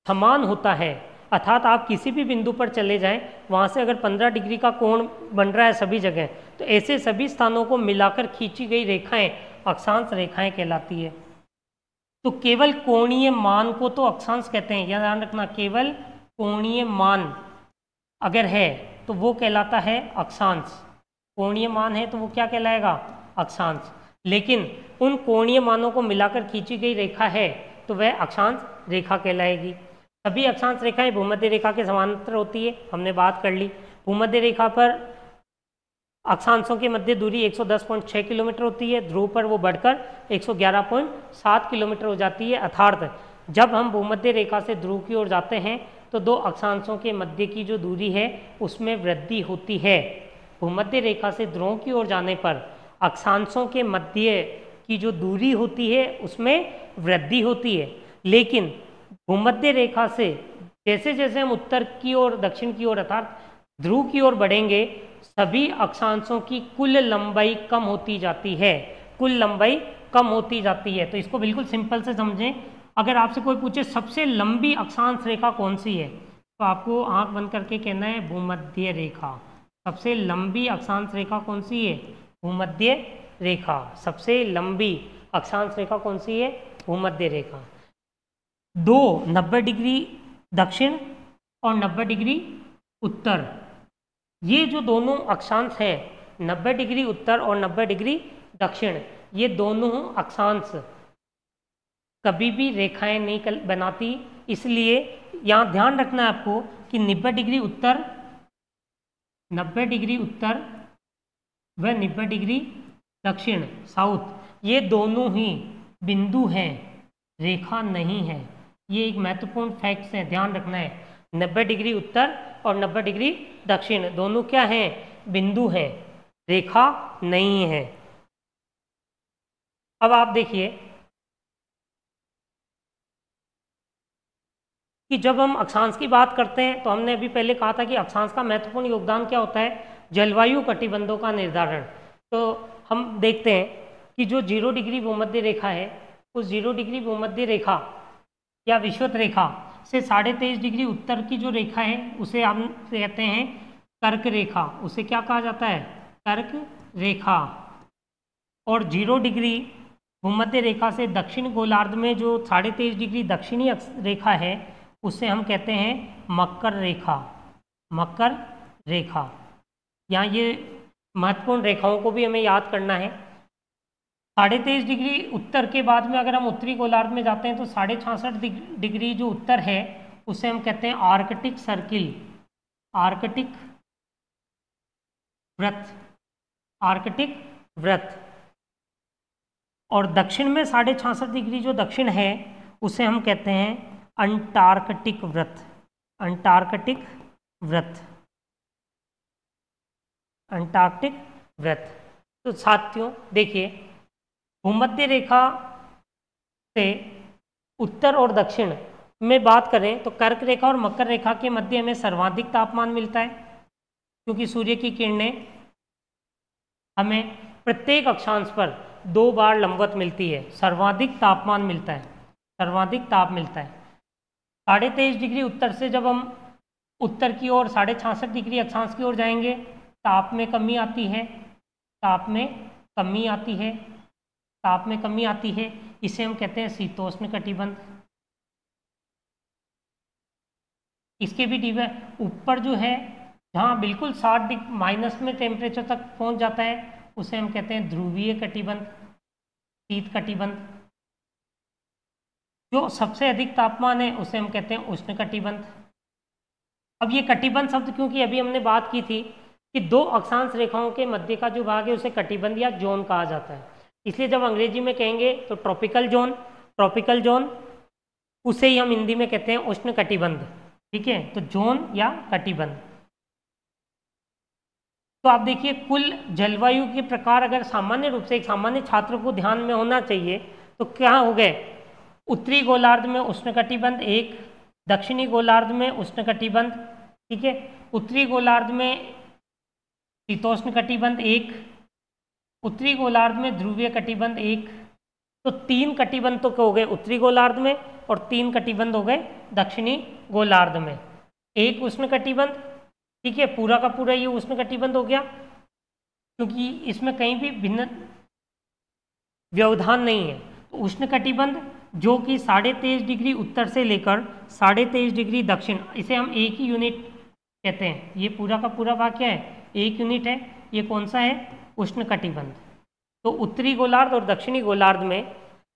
समान होता है, अर्थात आप किसी भी बिंदु पर चले जाएं, वहाँ से अगर 15 डिग्री का कोण बन रहा है सभी जगह, तो ऐसे सभी स्थानों को मिलाकर खींची गई रेखाएं अक्षांश रेखाएं कहलाती है। तो केवल कोणीय मान को तो अक्षांश कहते हैं, यह ध्यान रखना, केवल कोणीय मान अगर है तो वो कहलाता है अक्षांश। कोणीय मान है तो वो क्या कहलाएगा? अक्षांश। लेकिन उन कोणीय मानों को मिलाकर खींची गई रेखा है तो वह अक्षांश रेखा कहलाएगी। सभी अक्षांश रेखाएं भूमध्य रेखा के समांतर होती है, हमने बात कर ली। भूमध्य रेखा पर अक्षांशों के मध्य दूरी 110.6 किलोमीटर होती है, ध्रुव पर वो बढ़कर 111.7 किलोमीटर हो जाती है। अर्थात जब हम भूमध्य रेखा से ध्रुव की ओर जाते हैं तो 2 अक्षांशों के मध्य की जो दूरी है उसमें वृद्धि होती है। भूमध्य रेखा से ध्रुव की ओर जाने पर अक्षांशों के मध्य की जो दूरी होती है उसमें वृद्धि होती है। लेकिन भूमध्य रेखा से जैसे जैसे हम उत्तर की ओर, दक्षिण की ओर अर्थात ध्रुव की ओर बढ़ेंगे, सभी अक्षांशों की कुल लंबाई कम होती जाती है, कुल लंबाई कम होती जाती है। तो इसको बिल्कुल सिंपल से समझें, अगर आपसे कोई पूछे सबसे लंबी अक्षांश रेखा कौन सी है, तो आपको आंख बंद करके कहना है भूमध्य रेखा। सबसे लंबी अक्षांश रेखा कौन सी है? भूमध्य रेखा। सबसे लंबी अक्षांश रेखा कौन सी है? भूमध्य रेखा। 2 90 डिग्री दक्षिण और 90 डिग्री उत्तर। ये जो दोनों अक्षांश है 90 डिग्री उत्तर और 90 डिग्री दक्षिण, ये दोनों अक्षांश कभी भी रेखाएं नहीं बनाती। इसलिए यहाँ ध्यान रखना है आपको कि 90 डिग्री उत्तर व 90 डिग्री दक्षिण साउथ, ये दोनों ही बिंदु हैं, रेखा नहीं है। ये एक महत्वपूर्ण फैक्ट है, ध्यान रखना है। 90 डिग्री उत्तर और 90 डिग्री दक्षिण दोनों क्या हैं? बिंदु हैं, रेखा नहीं है। अब आप देखिए कि जब हम अक्षांश की बात करते हैं तो हमने अभी पहले कहा था कि अक्षांश का महत्वपूर्ण योगदान क्या होता है? जलवायु कटिबंधों का निर्धारण। तो हम देखते हैं कि जो 0 डिग्री भूमध्य रेखा है, उस 0 डिग्री भूमध्य रेखा या विषुवत रेखा से 23.5 डिग्री उत्तर की जो रेखा है उसे हम कहते हैं कर्क रेखा। उसे क्या कहा जाता है? कर्क रेखा। और 0 डिग्री भूमध्य रेखा से दक्षिण गोलार्ध में जो 23.5 डिग्री दक्षिणी रेखा है उसे हम कहते हैं मकर रेखा। मकर रेखा। यहाँ ये महत्वपूर्ण रेखाओं को भी हमें याद करना है। 23.5 डिग्री उत्तर के बाद में अगर हम उत्तरी गोलार्ध में जाते हैं तो 66.5 डिग्री जो उत्तर है उसे हम कहते हैं आर्कटिक सर्किल, आर्कटिक वृत्त, आर्कटिक वृत्त। और दक्षिण में 66.5 डिग्री जो दक्षिण है उसे हम कहते हैं अंटार्कटिक वृत्त, अंटार्कटिक वृत्त, अंटार्कटिक वृत्त। तो साथियों देखिए, भूमध्य रेखा से उत्तर और दक्षिण में बात करें तो कर्क रेखा और मकर रेखा के मध्य में सर्वाधिक तापमान मिलता है, क्योंकि सूर्य की किरणें हमें प्रत्येक अक्षांश पर 2 बार लंबवत मिलती है। सर्वाधिक तापमान मिलता है, सर्वाधिक ताप मिलता है। 23.5 डिग्री उत्तर से जब हम उत्तर की ओर 66.5 डिग्री अक्षांश की ओर जाएंगे, ताप में कमी आती है, ताप में कमी आती है, ताप में कमी आती है। इसे हम कहते हैं शीतोष्ण कटिबंध। इसके भी डिवे ऊपर जो है जहाँ बिल्कुल 60 डिग्री माइनस में टेम्परेचर तक पहुँच जाता है उसे हम कहते हैं ध्रुवीय कटिबंध, शीत कटिबंध। जो सबसे अधिक तापमान है उसे हम कहते हैं उष्ण कटिबंध। अब ये कटिबंध शब्द क्योंकि अभी हमने बात की थी कि 2 अक्षांश रेखाओं के मध्य का जो भाग है उसे कटिबंध या जोन कहा जाता है। इसलिए जब अंग्रेजी में कहेंगे तो ट्रॉपिकल जोन, ट्रॉपिकल जोन, उसे ही हम हिंदी में कहते हैं उष्ण कटिबंध। ठीक है, तो जोन या कटिबंध। तो आप देखिए कुल जलवायु के प्रकार अगर सामान्य रूप से एक सामान्य छात्र को ध्यान में होना चाहिए तो क्या हो गए? उत्तरी गोलार्ध में उष्णकटिबंध 1, दक्षिणी गोलार्ध में उष्णकटिबंध, ठीक है, उत्तरी गोलार्ध में शीतोष्ण कटिबंध 1, उत्तरी गोलार्ध में ध्रुवीय कटिबंध 1। तो 3 कटिबंध तो हो गए उत्तरी गोलार्ध में और 3 कटिबंध हो गए दक्षिणी गोलार्ध में। 1 उष्ण कटिबंध, ठीक है, पूरा का पूरा ये उष्ण कटिबंध हो गया, क्योंकि इसमें कहीं भी भिन्न व्यवधान नहीं है। तो उष्ण कटिबंध जो कि 23.5 डिग्री उत्तर से लेकर 23.5 डिग्री दक्षिण, इसे हम एक ही यूनिट कहते हैं। ये पूरा का पूरा भाग क्या है? एक यूनिट है। ये कौन सा है? उष्ण कटिबंध। तो उत्तरी गोलार्ध और दक्षिणी गोलार्ध में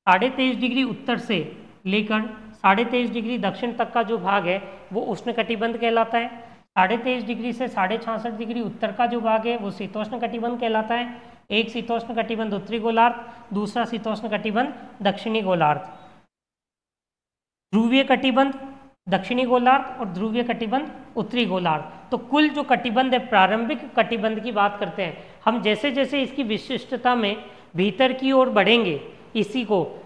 23.5 डिग्री उत्तर से लेकर 23.5 डिग्री दक्षिण तक का जो भाग है वो उष्ण कटिबंध कहलाता है। 23.5 डिग्री से 66.5 डिग्री उत्तर का जो भाग है वो शीतोष्ण कटिबंध कहलाता है। एक शीतोष्ण कटिबंध उत्तरी गोलार्ध, दूसरा शीतोष्ण कटिबंध दक्षिणी गोलार्ध। ध्रुवीय कटिबंध दक्षिणी गोलार्ध और ध्रुवीय कटिबंध उत्तरी गोलार्ध। तो कुल जो कटिबंध है, प्रारंभिक कटिबंध की बात करते हैं हम, जैसे जैसे इसकी विशिष्टता में भीतर की ओर बढ़ेंगे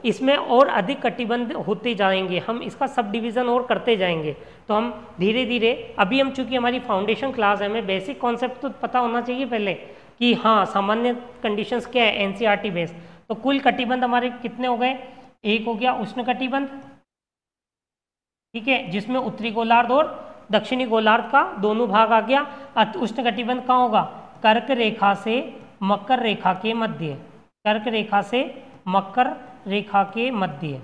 इसमें और अधिक कटिबंध होते जाएंगे। हम इसका सब डिवीज़न और करते जाएंगे। तो हम धीरे धीरे, अभी हम चूंकि हमारी फाउंडेशन क्लास है, हमें बेसिक कॉन्सेप्ट तो पता होना चाहिए पहले कि हाँ सामान्य कंडीशंस क्या है एनसीईआरटी बेस। तो कुल कटिबंध हमारे कितने हो गए? एक हो गया उष्ण कटिबंध, ठीक है, जिसमें उत्तरी गोलार्ध और दक्षिणी गोलार्ध का दोनों भाग आ गया। उष्ण कटिबंध कहाँ होगा? कर्क रेखा से मकर रेखा के मध्य, कर्क रेखा से मकर रेखा के मध्य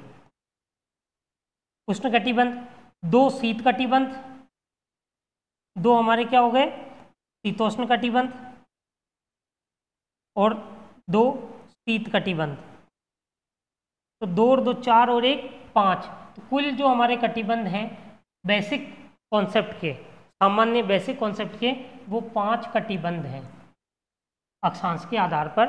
उष्ण कटिबंध। दो शीत कटिबंध, दो हमारे क्या हो गए शीतोष्ण कटिबंध, और दो शीत कटिबंध। तो दो और दो चार और एक पाँच। तो कुल जो हमारे कटिबंध हैं बेसिक कॉन्सेप्ट के, सामान्य बेसिक कॉन्सेप्ट के, वो 5 कटिबंध हैं अक्षांश के आधार पर।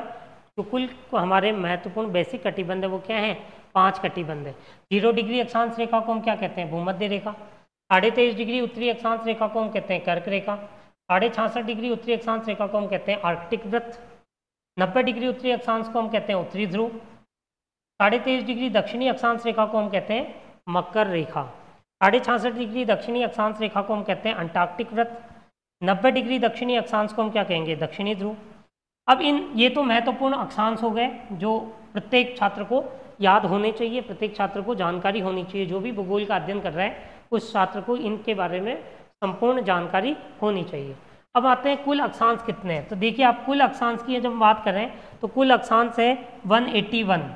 तो कुल हमारे महत्वपूर्ण बेसिक कटिबंध है वो क्या है 5 कटिबंध है। 0 डिग्री अक्षांश रेखा को हम क्या कहते हैं भूमध्य रेखा। 23.5 डिग्री उत्तरी अक्षांश रेखा को हम कहते हैं कर्क रेखा। 66.5 डिग्री उत्तरी अक्षांश रेखा को हम कहते हैं आर्कटिक वृत्त। 90 डिग्री उत्तरी अक्षांश को हम कहते हैं उत्तरी ध्रुव। 23.5 डिग्री दक्षिणी अक्षांश रेखा को हम कहते हैं मकर रेखा। 66.5 डिग्री दक्षिणी अक्षांश रेखा को हम कहते हैं अंटार्कटिक वृत्त। 90 डिग्री दक्षिणी अक्षांश को हम क्या कहेंगे दक्षिणी ध्रुव। अब ये तो महत्वपूर्ण अक्षांश हो गए जो प्रत्येक छात्र को याद होने चाहिए, प्रत्येक छात्र को जानकारी होनी चाहिए। जो भी भूगोल का अध्ययन कर रहा है उस छात्र को इनके बारे में संपूर्ण जानकारी होनी चाहिए। अब आते हैं कुल अक्षांश कितने हैं। तो देखिए आप कुल अक्षांश की जब बात करें तो कुल अक्षांश है 181।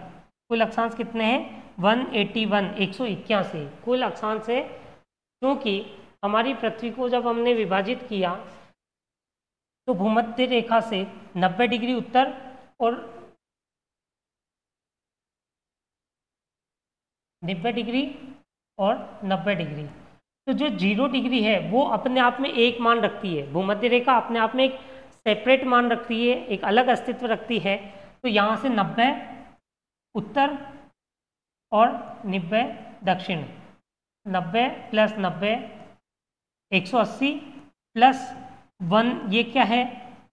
कुल अक्षांश कितने हैं 181, 181 कुल अक्षांश है। क्योंकि हमारी पृथ्वी को जब हमने विभाजित किया तो भूमध्य रेखा से 90 डिग्री उत्तर और 90 डिग्री और 90 डिग्री, तो जो 0 डिग्री है वो अपने आप में एक मान रखती है। भूमध्य रेखा अपने आप में एक सेपरेट मान रखती है, एक अलग अस्तित्व रखती है। तो यहाँ से 90 उत्तर और 90 दक्षिण, 90 प्लस 90 180 प्लस 1 ये क्या है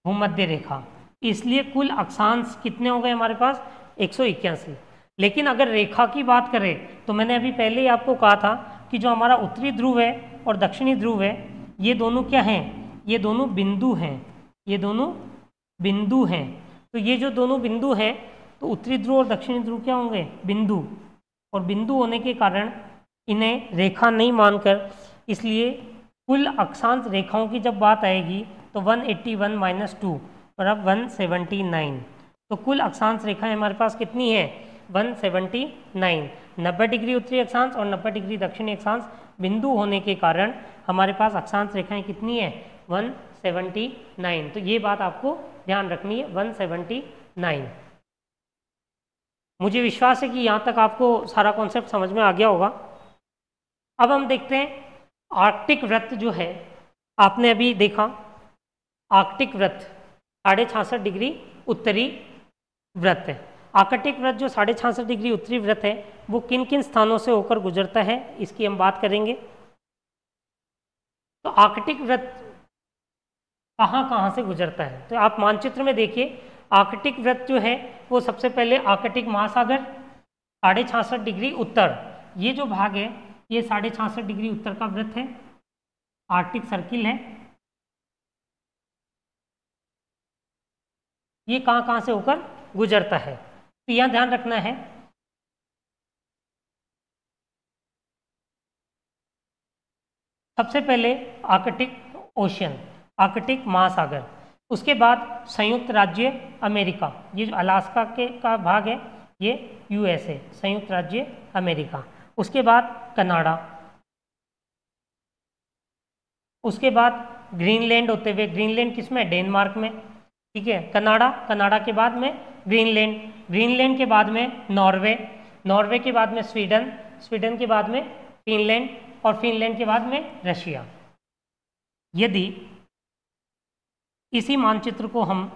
भूमध्य रेखा। इसलिए कुल अक्षांश कितने हो गए हमारे पास 181। लेकिन अगर रेखा की बात करें तो मैंने अभी पहले ही आपको कहा था कि जो हमारा उत्तरी ध्रुव है और दक्षिणी ध्रुव है ये दोनों क्या हैं, ये दोनों बिंदु हैं, ये दोनों बिंदु हैं। तो ये जो दोनों बिंदु हैं तो उत्तरी ध्रुव और दक्षिणी ध्रुव क्या होंगे बिंदु, और बिंदु होने के कारण इन्हें रेखा नहीं मानकर, इसलिए कुल अक्षांश रेखाओं की जब बात आएगी तो 181 माइनस 2 और अब 179। तो कुल अक्षांश रेखाएं हमारे पास कितनी है 179। 90 डिग्री उत्तरी अक्षांश और 90 डिग्री दक्षिणी अक्षांश बिंदु होने के कारण हमारे पास अक्षांश रेखाएं कितनी है 179। तो ये बात आपको ध्यान रखनी है 179। मुझे विश्वास है कि यहाँ तक आपको सारा कॉन्सेप्ट समझ में आ गया होगा। अब हम देखते हैं आर्कटिक वृत्त जो है, आपने अभी देखा आर्कटिक वृत्त 66.5 डिग्री उत्तरी वृत्त है। आर्कटिक वृत्त जो 66.5 डिग्री उत्तरी वृत्त है वो किन किन स्थानों से होकर गुजरता है इसकी हम बात करेंगे। तो आर्कटिक वृत्त कहाँ कहाँ से गुजरता है, तो आप मानचित्र में देखिए आर्कटिक वृत्त जो है वो सबसे पहले आर्कटिक महासागर 66.5 डिग्री उत्तर, ये जो भाग है ये 66.5 डिग्री उत्तर का वृत्त है, आर्कटिक सर्किल है। ये कहाँ कहाँ से होकर गुजरता है तो यहाँ ध्यान रखना है सबसे पहले आर्कटिक ओशियन, आर्कटिक महासागर, उसके बाद संयुक्त राज्य अमेरिका, ये जो अलास्का के का भाग है ये यूएसए संयुक्त राज्य अमेरिका, उसके बाद कनाडा, उसके बाद ग्रीनलैंड होते हुए, ग्रीनलैंड किसमें डेनमार्क में, ठीक है, कनाडा, कनाडा के बाद में ग्रीनलैंड, ग्रीनलैंड के बाद में नॉर्वे, नॉर्वे के बाद में स्वीडन, स्वीडन के बाद में फिनलैंड और फिनलैंड के बाद में रशिया। यदि इसी मानचित्र को हम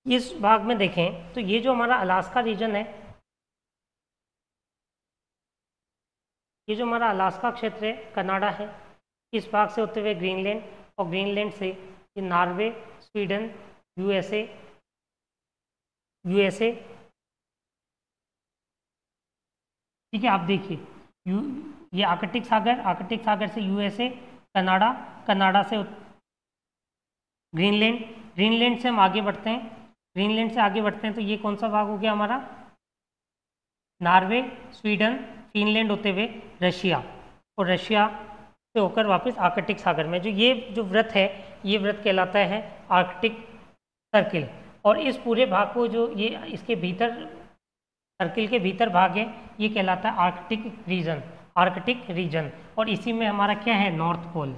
इस भाग में देखें तो ये जो हमारा अलास्का रीजन है, ये जो हमारा अलास्का क्षेत्र है, कनाडा है, इस भाग से होते हुए ग्रीनलैंड, और ग्रीनलैंड से ये नॉर्वे, स्वीडन, यूएसए, ठीक है। आप देखिए ये आर्कटिक सागर से यूएसए, कनाडा, कनाडा से ग्रीनलैंड, ग्रीनलैंड से हम आगे बढ़ते हैं, ग्रीनलैंड से आगे बढ़ते हैं तो ये कौन सा भाग हो गया हमारा, नॉर्वे, स्वीडन, फिनलैंड होते हुए रशिया, और रशिया से होकर वापस आर्कटिक सागर में। ये जो वृत्त है, ये वृत्त कहलाता है आर्कटिक सर्किल। और इस पूरे भाग को जो ये इसके भीतर सर्किल के भीतर भाग है, ये कहलाता है आर्कटिक रीजन, आर्कटिक रीजन। और इसी में हमारा क्या है, नॉर्थ पोल,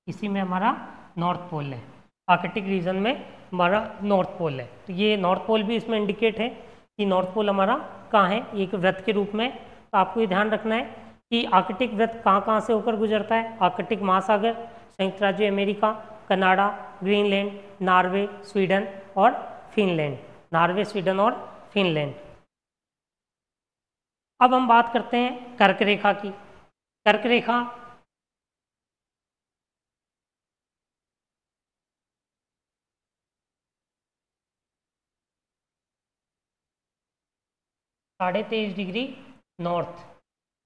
इसी में हमारा नॉर्थ पोल है, आर्कटिक रीजन में हमारा नॉर्थ पोल है। तो ये नॉर्थ पोल भी इसमें इंडिकेट है कि नॉर्थ पोल हमारा कहाँ है, एक वृत्त के रूप में। तो आपको ये ध्यान रखना है कि आर्कटिक वृत्त कहाँ कहाँ से होकर गुजरता है, आर्कटिक महासागर, संयुक्त राज्य America, Canada, Greenland, Norway, Sweden और फिनलैंड, नॉर्वे, स्वीडन और फिनलैंड। अब हम बात करते हैं कर्क रेखा की। कर्क रेखा -23.5 डिग्री नॉर्थ,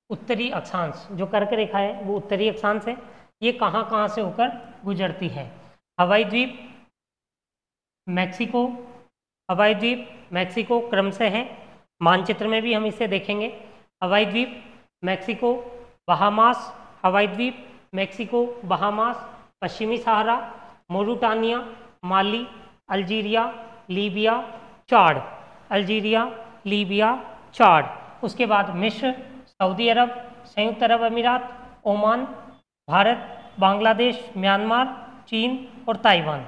उत्तरी अक्षांश, जो कर्क रेखा है वो उत्तरी अक्षांश है। ये कहाँ कहाँ से होकर गुजरती है, हवाई द्वीप, मैक्सिको, हवाई द्वीप, मैक्सिको क्रमशः है, मानचित्र में भी हम इसे देखेंगे। हवाई द्वीप, मैक्सिको, बहामास, हवाई द्वीप, मैक्सिको, बहामास, पश्चिमी सहारा, मोरूटानिया, माली, अल्जीरिया, लीबिया, चाड, अल्जीरिया, लीबिया, चाड। उसके बाद मिस्र, सऊदी अरब, संयुक्त अरब अमीरात, ओमान, भारत, बांग्लादेश, म्यांमार, चीन और ताइवान।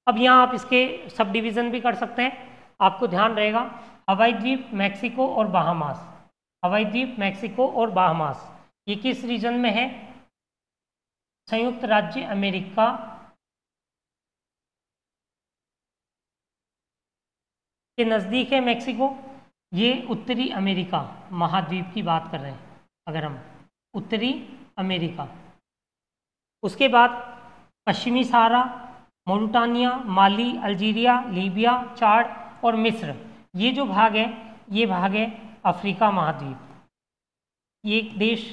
अब यहाँ आप इसके सब डिवीज़न भी कर सकते हैं। आपको ध्यान रहेगा हवाई द्वीप, मैक्सिको और बहामास, हवाई द्वीप, मैक्सिको और बहामास, ये किस रीजन में है, संयुक्त राज्य अमेरिका के नज़दीक है मैक्सिको। ये उत्तरी अमेरिका महाद्वीप की बात कर रहे हैं अगर हम, उत्तरी अमेरिका। उसके बाद पश्चिमी सहारा, मोरूटानिया, माली, अल्जीरिया, लीबिया, चाड और मिस्र, ये जो भाग है ये भाग है अफ्रीका महाद्वीप। ये देश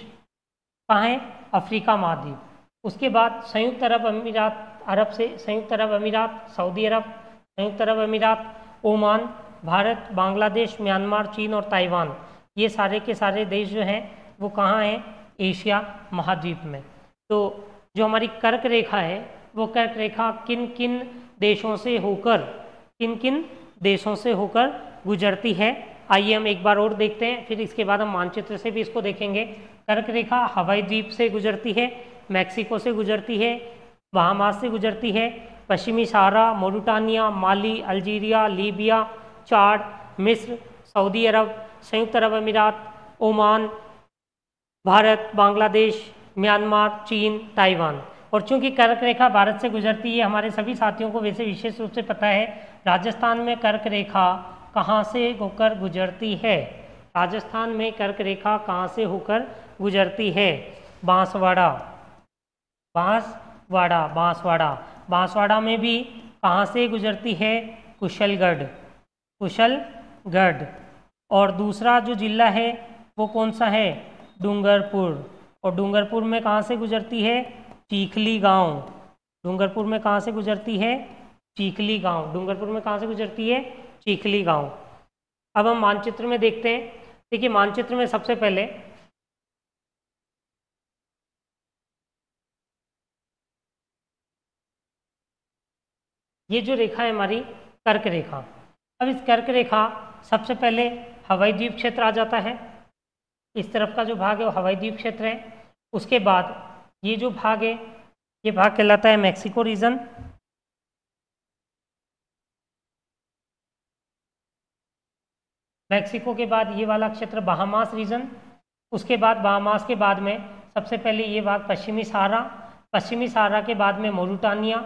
कहाँ है, अफ्रीका महाद्वीप। उसके बाद संयुक्त अरब अमीरात, अरब से संयुक्त अरब अमीरात, सऊदी अरब, संयुक्त अरब अमीरात, ओमान, भारत, बांग्लादेश, म्यांमार, चीन और ताइवान, ये सारे के सारे देश जो हैं वो कहाँ हैं, एशिया महाद्वीप में। तो जो हमारी कर्क रेखा है वो कर्क रेखा किन किन देशों से होकर, किन किन देशों से होकर गुजरती है, आइए हम एक बार और देखते हैं, फिर इसके बाद हम मानचित्र से भी इसको देखेंगे। कर्क रेखा हवाई द्वीप से गुजरती है, मैक्सिको से गुजरती है, बहामास से गुजरती है, पश्चिमी सहारा, मोरूटानिया, माली, अल्जीरिया, लीबिया, चाड, मिस्र, सऊदी अरब, संयुक्त अरब अमीरात, ओमान, भारत, बांग्लादेश, म्यांमार, चीन, ताइवान। और चूंकि कर्क रेखा भारत से गुजरती है, हमारे सभी साथियों को वैसे विशेष रूप से पता है राजस्थान में कर्क रेखा कहाँ से होकर गुजरती है, राजस्थान में कर्क रेखा कहाँ से होकर गुजरती है, बांसवाड़ा, बांसवाड़ा, बांसवाड़ा, बांसवाड़ा में भी कहाँ से गुजरती है, कुशलगढ़, कुशलगढ़। और दूसरा जो जिला है वो कौन सा है, डूंगरपुर, और डूंगरपुर में कहाँ से गुजरती है, चीखली गांव, डूंगरपुर में कहाँ से गुजरती है, चीखली गांव, डूंगरपुर में कहाँ से गुजरती है, चीखली गांव। अब हम मानचित्र में देखते हैं। देखिए मानचित्र में सबसे पहले ये जो रेखा है हमारी कर्क रेखा, अब इस कर्क रेखा सबसे पहले हवाई द्वीप क्षेत्र आ जाता है, इस तरफ का जो भाग है वो हवाई द्वीप क्षेत्र है। उसके बाद ये जो भाग है ये भाग कहलाता है मैक्सिको रीजन, मैक्सिको के बाद ये वाला क्षेत्र बहामास रीजन। उसके बाद बहामास के बाद में सबसे पहले ये भाग पश्चिमी सहारा, पश्चिमी सहारा के बाद में मोरूटानिया,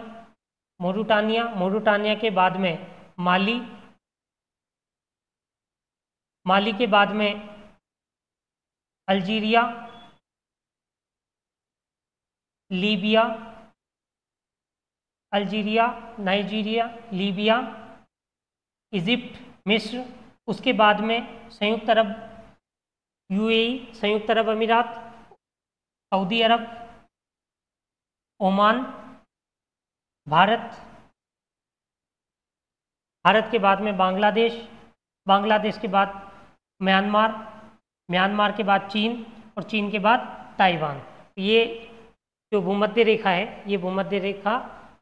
मोरूटानिया, मोरूटानिया के बाद में माली, माली के बाद में Algeria, Libya, Algeria, Nigeria, Libya, Egypt, मिस्र। उसके बाद में संयुक्त अरब, यूएई, संयुक्त अरब अमीरात, सऊदी अरब, ओमान, भारत, भारत के बाद में बांग्लादेश, बांग्लादेश के बाद म्यांमार, म्यांमार के बाद चीन और चीन के बाद ताइवान। ये जो भूमध्य रेखा है ये भूमध्य रेखा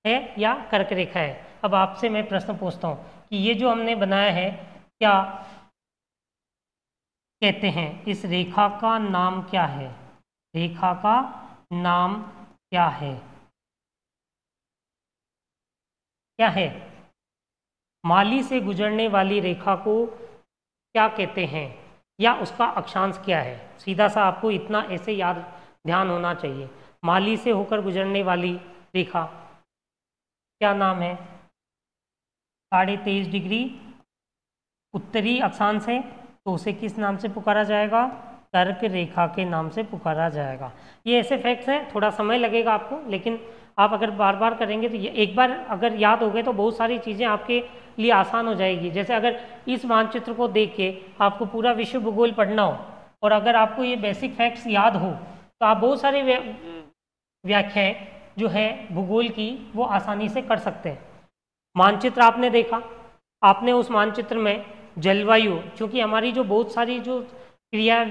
है या कर्क रेखा है। अब आपसे मैं प्रश्न पूछता हूँ कि ये जो हमने बनाया है क्या कहते हैं, इस रेखा का नाम क्या है? रेखा का नाम क्या है? क्या है? माली से गुजरने वाली रेखा को क्या कहते हैं या उसका अक्षांश क्या है? सीधा सा आपको इतना ऐसे याद ध्यान होना चाहिए। माली से होकर गुजरने वाली रेखा क्या नाम है? 23.5 डिग्री उत्तरी अक्षांश है, तो उसे किस नाम से पुकारा जाएगा? कर्क रेखा के नाम से पुकारा जाएगा। ये ऐसे फैक्ट्स हैं, थोड़ा समय लगेगा आपको, लेकिन आप अगर बार बार करेंगे तो ये एक बार अगर याद हो गए तो बहुत सारी चीज़ें आपके लिए आसान हो जाएगी। जैसे अगर इस मानचित्र को देख के आपको पूरा विश्व भूगोल पढ़ना हो और अगर आपको ये बेसिक फैक्ट्स याद हो तो आप बहुत सारी व्याख्याएं जो है भूगोल की वो आसानी से कर सकते हैं। मानचित्र आपने देखा, आपने उस मानचित्र में जलवायु, चूँकि हमारी जो बहुत सारी जो क्रिया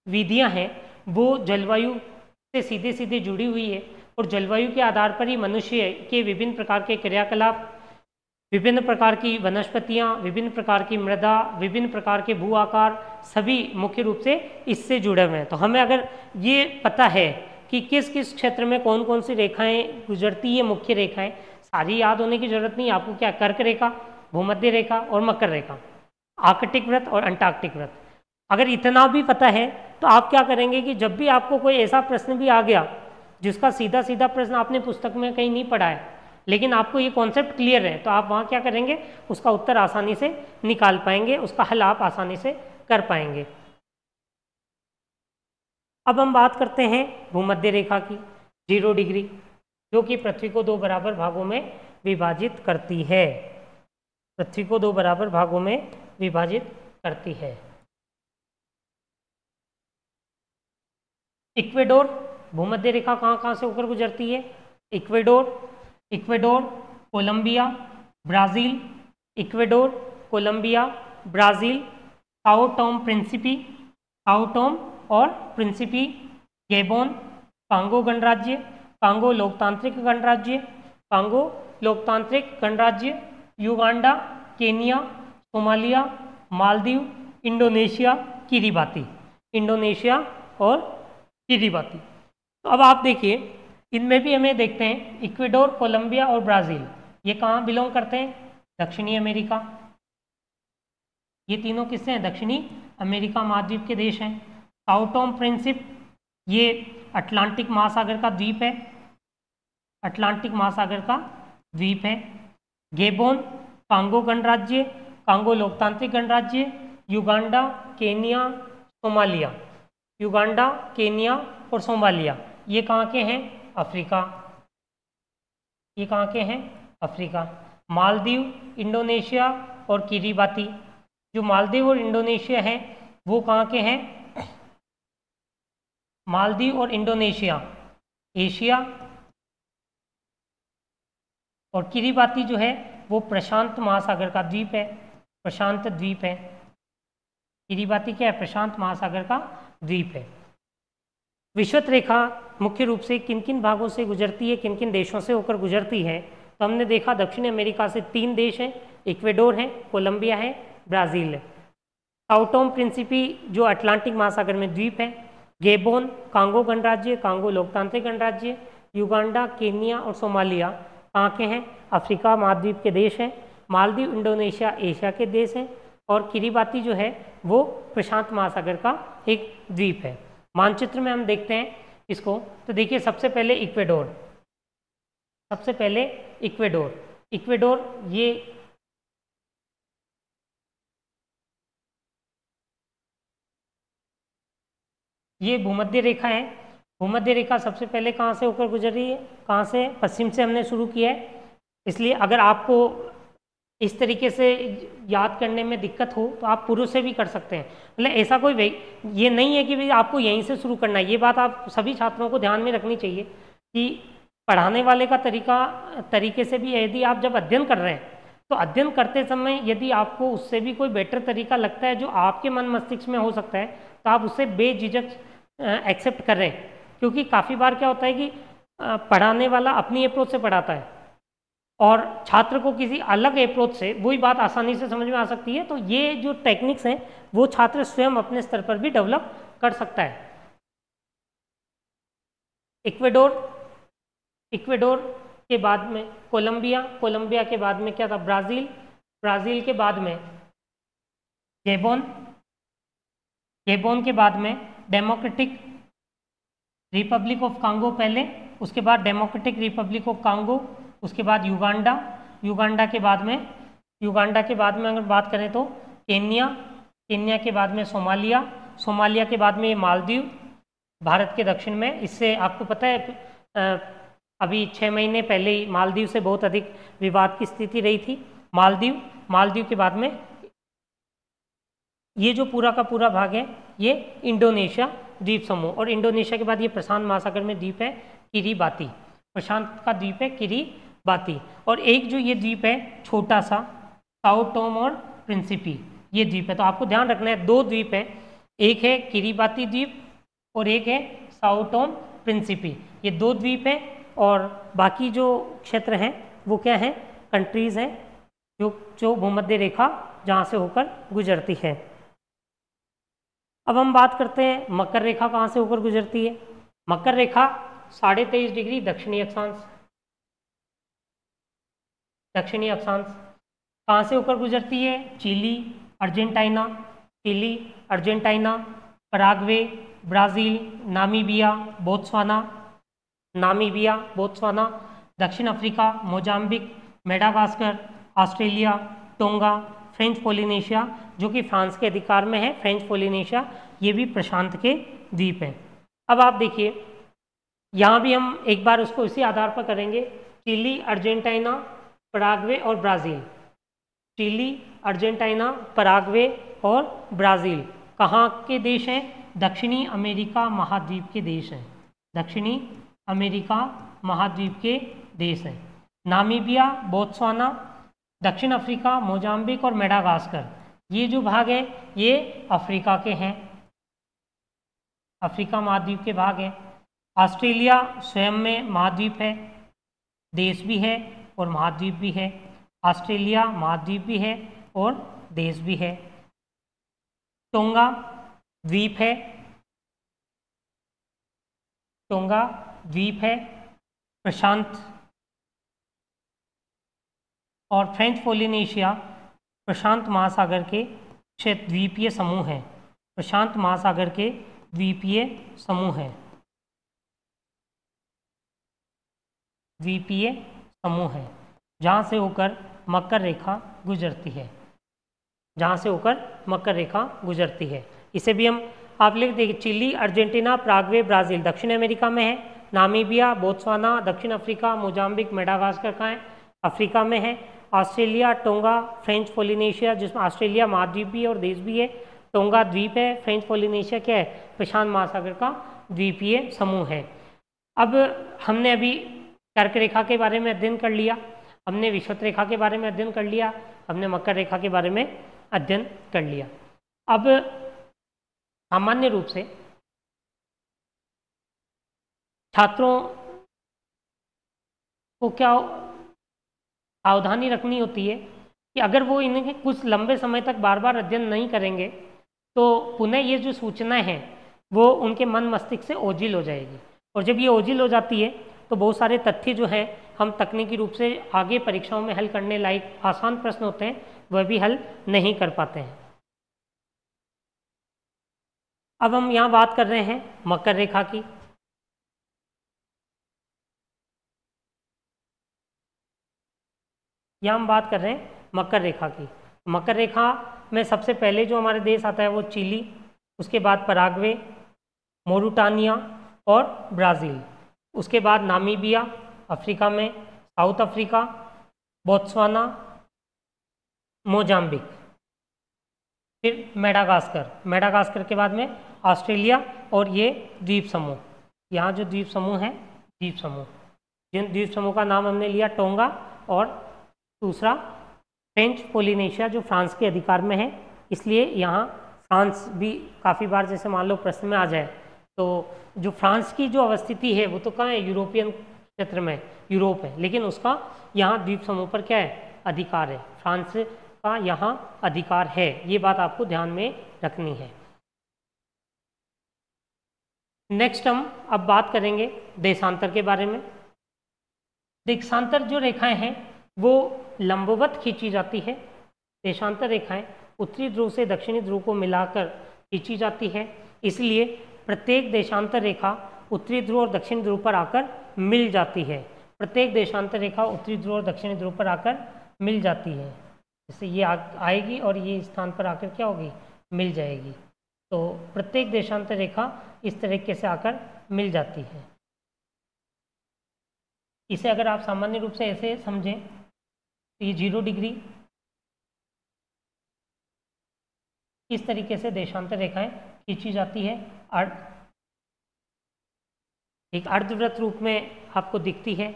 विधियाँ हैं वो जलवायु से सीधे सीधे जुड़ी हुई है और जलवायु के आधार पर ही मनुष्य के विभिन्न प्रकार के क्रियाकलाप, विभिन्न प्रकार की वनस्पतियाँ, विभिन्न प्रकार की मृदा, विभिन्न प्रकार के भू आकार सभी मुख्य रूप से इससे जुड़े हुए हैं। तो हमें अगर ये पता है कि किस किस क्षेत्र में कौन कौन सी रेखाएं गुजरती है, मुख्य रेखाएं, सारी याद होने की जरूरत नहीं। आपको क्या, कर्क रेखा, भूमध्य रेखा और मकर रेखा, आर्कटिक वृत्त और अंटार्कटिक वृत्त, अगर इतना भी पता है तो आप क्या करेंगे कि जब भी आपको कोई ऐसा प्रश्न भी आ गया जिसका सीधा सीधा प्रश्न आपने पुस्तक में कहीं नहीं पढ़ा है लेकिन आपको ये कॉन्सेप्ट क्लियर है, तो आप वहाँ क्या करेंगे, उसका उत्तर आसानी से निकाल पाएंगे, उसका हल आप आसानी से कर पाएंगे। अब हम बात करते हैं भूमध्य रेखा की, 0 डिग्री, जो कि पृथ्वी को 2 बराबर भागों में विभाजित करती है। पृथ्वी को 2 बराबर भागों में विभाजित करती है। इक्वेडोर, भूमध्य रेखा कहाँ कहाँ से होकर गुजरती है? Ecuador, Colombia, Brazil, Ecuador, Colombia, Brazil, Sao Tome Principe, Sao Tome और प्रिंसिपी, गेबोन, कांगो गणराज्य, कांगो लोकतांत्रिक गणराज्य, कांगो लोकतांत्रिक गणराज्य, Uganda, Kenya, Somalia, Maldives, Indonesia, Kiribati, Indonesia और किरिबाती। तो अब आप देखिए इनमें भी हमें देखते हैं इक्वेडोर, कोलंबिया और ब्राज़ील, ये कहाँ बिलोंग करते हैं? दक्षिणी अमेरिका। ये तीनों किससे हैं? दक्षिणी अमेरिका महाद्वीप के देश हैं। साओ टोम प्रिंसिप, ये अटलांटिक महासागर का द्वीप है, अटलांटिक महासागर का द्वीप है। गेबोन, कांगो गणराज्य, कांगो लोकतांत्रिक गणराज्य, Uganda, Kenya, Somalia, Uganda, Kenya और सोमालिया, ये कहाँ के हैं? अफ्रीका। ये कहाँ के हैं? अफ्रीका। मालदीव, इंडोनेशिया और किरिबाती, जो मालदीव और इंडोनेशिया है वो कहाँ के हैं? मालदीव और इंडोनेशिया एशिया, और किरिबाती जो है वो प्रशांत महासागर का द्वीप है, प्रशांत द्वीप है। किरिबाती क्या है? प्रशांत महासागर का द्वीप है। विषुवत रेखा मुख्य रूप से किन किन भागों से गुजरती है, किन किन देशों से होकर गुजरती है? तो हमने देखा दक्षिण अमेरिका से 3 देश हैं, इक्वेडोर है, कोलंबिया है, ब्राज़ील है। साओ टोम प्रिंसिपी जो अटलांटिक महासागर में द्वीप है, गेबोन, कांगो गणराज्य, कांगो लोकतांत्रिक गणराज्य, युगांडा, केनिया और सोमालिया कहाँ के हैं? अफ्रीका महाद्वीप के देश हैं। मालदीव, इंडोनेशिया एशिया के देश हैं और किरिबाती जो है वो प्रशांत महासागर का एक द्वीप है। मानचित्र में हम देखते हैं इसको, तो देखिए सबसे पहले इक्वेडोर, सबसे पहले इक्वेडोर, इक्वेडोर ये ये भूमध्य रेखा है। भूमध्य रेखा सबसे पहले कहाँ से होकर गुजर रही है, कहाँ से, पश्चिम से हमने शुरू किया है। इसलिए अगर आपको इस तरीके से याद करने में दिक्कत हो तो आप पूर्व से भी कर सकते हैं। मतलब ऐसा कोई ये नहीं है कि भाई आपको यहीं से शुरू करना है। ये बात आप सभी छात्रों को ध्यान में रखनी चाहिए कि पढ़ाने वाले का तरीके से भी यदि आप जब अध्ययन कर रहे हैं तो अध्ययन करते समय यदि आपको उससे भी कोई बेटर तरीका लगता है जो आपके मन मस्तिष्क में हो सकता है तो आप उससे बेझिझक एक्सेप्ट कर रहे हैं। क्योंकि काफ़ी बार क्या होता है कि पढ़ाने वाला अपनी अप्रोच से पढ़ाता है और छात्र को किसी अलग अप्रोच से वही बात आसानी से समझ में आ सकती है। तो ये जो टेक्निक्स हैं वो छात्र स्वयं अपने स्तर पर भी डेवलप कर सकता है। इक्वेडोर के बाद में कोलंबिया के बाद में क्या था, ब्राज़ील के बाद में गेबोन के बाद में डेमोक्रेटिक रिपब्लिक ऑफ कांगो पहले, उसके बाद डेमोक्रेटिक रिपब्लिक ऑफ कांगो, उसके बाद युगांडा के बाद में अगर बात करें तो केन्या के बाद में सोमालिया के बाद में ये मालदीव भारत के दक्षिण में। इससे आपको पता है अभी 6 महीने पहले ही मालदीव से बहुत अधिक विवाद की स्थिति रही थी। मालदीव के बाद में ये जो पूरा का पूरा भाग है ये इंडोनेशिया द्वीप समूह, और इंडोनेशिया के बाद ये प्रशांत महासागर में द्वीप है किरिबाती, प्रशांत का द्वीप है किरिबाती। और एक जो ये द्वीप है छोटा सा साओ टोम और प्रिंसिपी, ये द्वीप है। तो आपको ध्यान रखना है 2 द्वीप है, एक है किरिबाती द्वीप और एक है साओ टोम प्रिंसिपी। ये 2 द्वीप है और बाकी जो क्षेत्र हैं वो क्या है, कंट्रीज़ हैं जो भूमध्य रेखा जहाँ से होकर गुजरती है। अब हम बात करते हैं मकर रेखा कहाँ से होकर गुजरती है। मकर रेखा 23.5 डिग्री दक्षिणी अक्षांश कहाँ से होकर गुजरती है, Chile, Argentina, Paraguay, Brazil, Namibia, Botswana, दक्षिण Africa, Mozambique, Madagascar, Australia, Tonga, French Polynesia जो कि फ्रांस के अधिकार में है। फ्रेंच पोलिनेशिया ये भी प्रशांत के द्वीप हैं। अब आप देखिए यहाँ भी हम एक बार उसको इसी आधार पर करेंगे, चिली, अर्जेंटीना, पराग्वे और ब्राज़ील। चिली, अर्जेंटीना, पराग्वे और ब्राज़ील कहाँ के देश हैं, दक्षिणी अमेरिका महाद्वीप के देश हैं। दक्षिणी अमेरिका महाद्वीप के देश हैं। नामीबिया, बोत्सवाना, दक्षिण अफ्रीका, मोजाम्बिक और मेडागास्कर ये जो भाग है ये अफ्रीका के हैं, अफ्रीका महाद्वीप के भाग हैं। ऑस्ट्रेलिया स्वयं में महाद्वीप है, देश भी है और महाद्वीप भी है। ऑस्ट्रेलिया महाद्वीप भी है और देश भी है। टोंगा द्वीप है, प्रशांत और फ्रेंच पोलिनेशिया प्रशांत महासागर के क्षेत्र द्वीपीय समूह है। प्रशांत महासागर के द्वीपीय समूह है, जहाँ से होकर मकर रेखा गुजरती है। इसे भी हम आप लिख देंगे, चिली, अर्जेंटीना, पराग्वे, ब्राज़ील दक्षिण अमेरिका में है। नामीबिया, बोत्सवाना, दक्षिण अफ्रीका, मोजाम्बिक, मेडागास्कर कहाँ है, अफ्रीका में है। ऑस्ट्रेलिया, टोंगा, फ्रेंच पोलिनेशिया जिसमें ऑस्ट्रेलिया महाद्वीप भी है और देश भी है। टोंगा द्वीप है, फ्रेंच पोलिनेशिया क्या है, प्रशांत महासागर का द्वीपीय समूह है। अब हमने अभी कर्क रेखा के बारे में अध्ययन कर लिया, हमने विषुवत रेखा के बारे में अध्ययन कर लिया, हमने मकर रेखा के बारे में अध्ययन कर लिया। अब सामान्य रूप से छात्रों को क्या सावधानी रखनी होती है कि अगर वो इन्हें कुछ लंबे समय तक बार बार अध्ययन नहीं करेंगे तो पुनः ये जो सूचनाएं हैं वो उनके मन मस्तिष्क से ओझिल हो जाएगी, और जब ये ओझिल हो जाती है तो बहुत सारे तथ्य जो हैं हम तकनीकी रूप से आगे परीक्षाओं में हल करने लायक आसान प्रश्न होते हैं वह भी हल नहीं कर पाते हैं। अब हम यहाँ बात कर रहे हैं मकर रेखा की। यहाँ हम बात कर रहे हैं मकर रेखा की। मकर रेखा में सबसे पहले जो हमारे देश आता है वो चिली, उसके बाद पराग्वे, मोरिटानिया और ब्राज़ील। उसके बाद नामीबिया अफ्रीका में, साउथ अफ्रीका, बोत्सवाना, मोजाम्बिक, फिर मेडागास्कर के बाद में ऑस्ट्रेलिया और ये द्वीप समूह। यहाँ जो द्वीप समूह है, द्वीप समूह, जिन द्वीप समूह का नाम हमने लिया टोंगा, और दूसरा फ्रेंच पोलिनेशिया जो फ्रांस के अधिकार में है, इसलिए यहाँ फ्रांस भी काफ़ी बार जैसे मान लो प्रश्न में आ जाए तो जो फ्रांस की जो अवस्थिति है वो तो कहाँ है, यूरोपियन क्षेत्र में, यूरोप है, लेकिन उसका यहाँ द्वीप समूह पर क्या है, अधिकार है, फ्रांस का यहाँ अधिकार है। ये बात आपको ध्यान में रखनी है। नेक्स्ट हम अब बात करेंगे देशांतर के बारे में। देशांतर जो रेखाएं हैं वो लंबवत खींची जाती है। देशांतर रेखाएं उत्तरी ध्रुव से दक्षिणी ध्रुव को मिलाकर खींची जाती है, इसलिए प्रत्येक देशांतर रेखा उत्तरी ध्रुव और दक्षिणी ध्रुव पर आकर मिल जाती है। प्रत्येक देशांतर रेखा उत्तरी ध्रुव और दक्षिणी ध्रुव पर आकर मिल जाती है। जैसे ये आएगी और ये स्थान पर आकर क्या होगी, मिल जाएगी। तो प्रत्येक देशांतर रेखा इस तरीके से आकर मिल जाती है। इसे अगर आप सामान्य रूप से ऐसे समझें तो ये 0 डिग्री, इस तरीके से देशांतर रेखाएं खींची जाती है। एक अर्धवृत्त रूप में आपको दिखती है।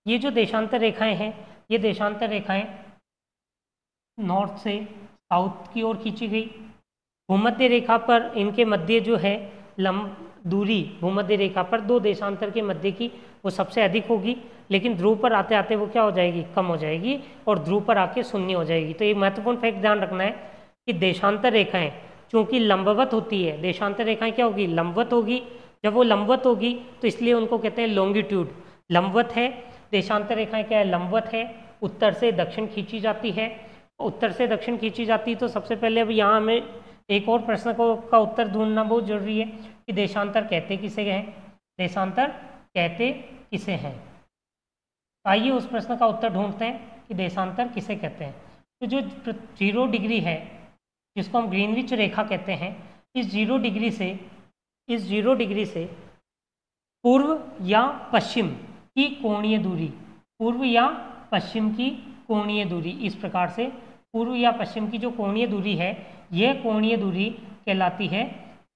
ये जो देशांतर रेखाएं हैं, ये देशांतर रेखाएं नॉर्थ से साउथ की ओर खींची गई। भूमध्य रेखा पर इनके मध्य जो है लंब दूरी, भूमध्य रेखा पर दो देशांतर के मध्य की वो सबसे अधिक होगी, लेकिन ध्रुव पर आते आते वो क्या हो जाएगी, कम हो जाएगी, और ध्रुव पर आके शून्य हो जाएगी। तो ये महत्वपूर्ण फैक्ट ध्यान रखना है कि देशांतर रेखाएं चूंकि लंबवत होती है, देशांतर रेखाएं क्या होगी, लंबवत होगी। जब वो लंबवत होगी तो इसलिए उनको कहते हैं लॉन्गिट्यूड, लंबवत है। देशांतर रेखाएं क्या है, लंबवत है, उत्तर से दक्षिण खींची जाती है। उत्तर से दक्षिण खींची जाती है तो सबसे पहले अब यहाँ हमें एक और प्रश्न का उत्तर ढूंढना बहुत जरूरी है कि देशांतर कहते किसे हैं, देशांतर कहते किसे हैं। आइए उस प्रश्न का उत्तर ढूंढते हैं कि देशांतर किसे कहते हैं। तो जो 0 डिग्री है जिसको हम ग्रीनविच रेखा कहते हैं, इस 0 डिग्री से पूर्व या पश्चिम की कोणीय दूरी, पूर्व या पश्चिम की कोणीय दूरी, इस प्रकार से पूर्व या पश्चिम की जो कोणीय दूरी है, यह कोणीय दूरी कहलाती है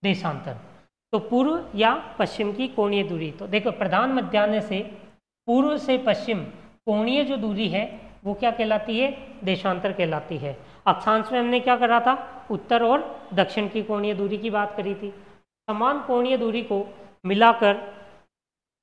देशांतर। तो पूर्व या पश्चिम की कोणीय दूरी, तो देखो प्रधान मध्याह्न से पूर्व से पश्चिम कोणीय जो दूरी है वो क्या कहलाती है, देशांतर कहलाती है। अक्षांश में हमने क्या करा था, उत्तर और दक्षिण की कोणीय दूरी की बात करी थी। समान कोणीय दूरी को मिलाकर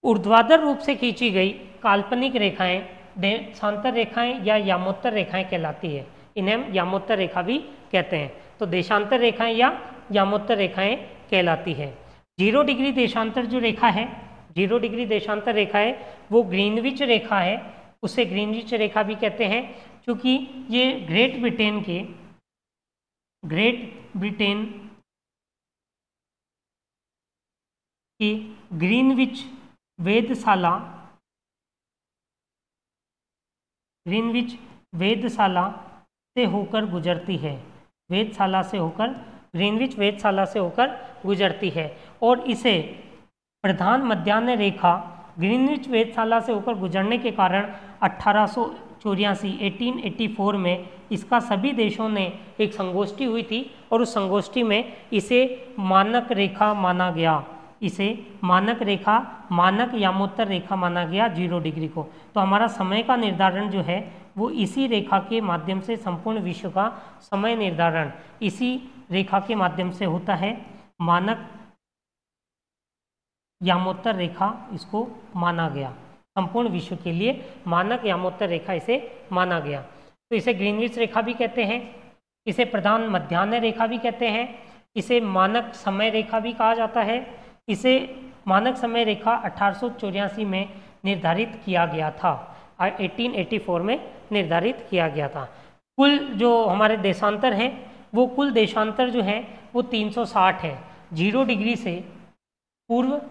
ऊर्ध्वाधर रूप से खींची गई काल्पनिक रेखाएं देशांतर रेखाएं या यामोत्तर रेखाएं कहलाती है। इन्हें हम यामोत्तर रेखा भी कहते हैं। तो देशांतर रेखाएं या यामोत्तर रेखाएं कहलाती है। 0 डिग्री देशांतर जो रेखा है, 0 डिग्री देशांतर रेखा है, वो ग्रीनविच रेखा है, उसे ग्रीनविच रेखा भी कहते हैं, क्योंकि ये ग्रेट ब्रिटेन की ग्रीनविच वेधशाला से होकर गुजरती है, ग्रीनविच वेधशाला से होकर गुजरती है। और इसे प्रधान मध्याह्न रेखा ग्रीनविच वेधशाला से होकर गुजरने के कारण 1884 में इसका सभी देशों ने एक संगोष्ठी हुई थी, और उस संगोष्ठी में इसे मानक रेखा माना गया, इसे मानक यामोत्तर रेखा माना गया 0 डिग्री को। तो हमारा समय का निर्धारण जो है वो इसी रेखा के माध्यम से, संपूर्ण विश्व का समय निर्धारण इसी रेखा के माध्यम से होता है। मानक यामोत्तर रेखा इसको माना गया, संपूर्ण विश्व के लिए मानक यामोत्तर रेखा इसे माना गया। तो इसे ग्रीनविच रेखा भी कहते हैं, इसे प्रधान मध्याह्न रेखा भी कहते हैं, इसे मानक समय रेखा भी कहा जाता है। इसे मानक समय रेखा 1884 में निर्धारित किया गया था, 1884 में निर्धारित किया गया था। कुल जो हमारे देशांतर हैं वो कुल देशांतर जो है वो 360 है, 0 डिग्री से पूर्व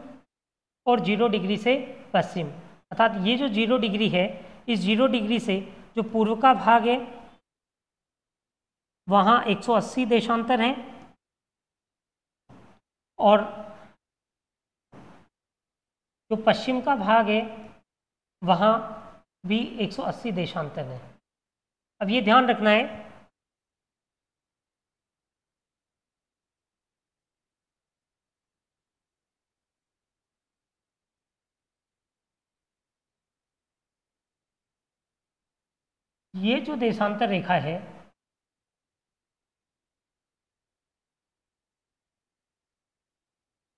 और 0 डिग्री से पश्चिम। अर्थात ये जो 0 डिग्री है, इस 0 डिग्री से जो पूर्व का भाग है वहाँ 180 देशांतर हैं, और जो पश्चिम का भाग है वहाँ भी 180 देशांतर है। अब ये ध्यान रखना है ये जो देशांतर रेखा है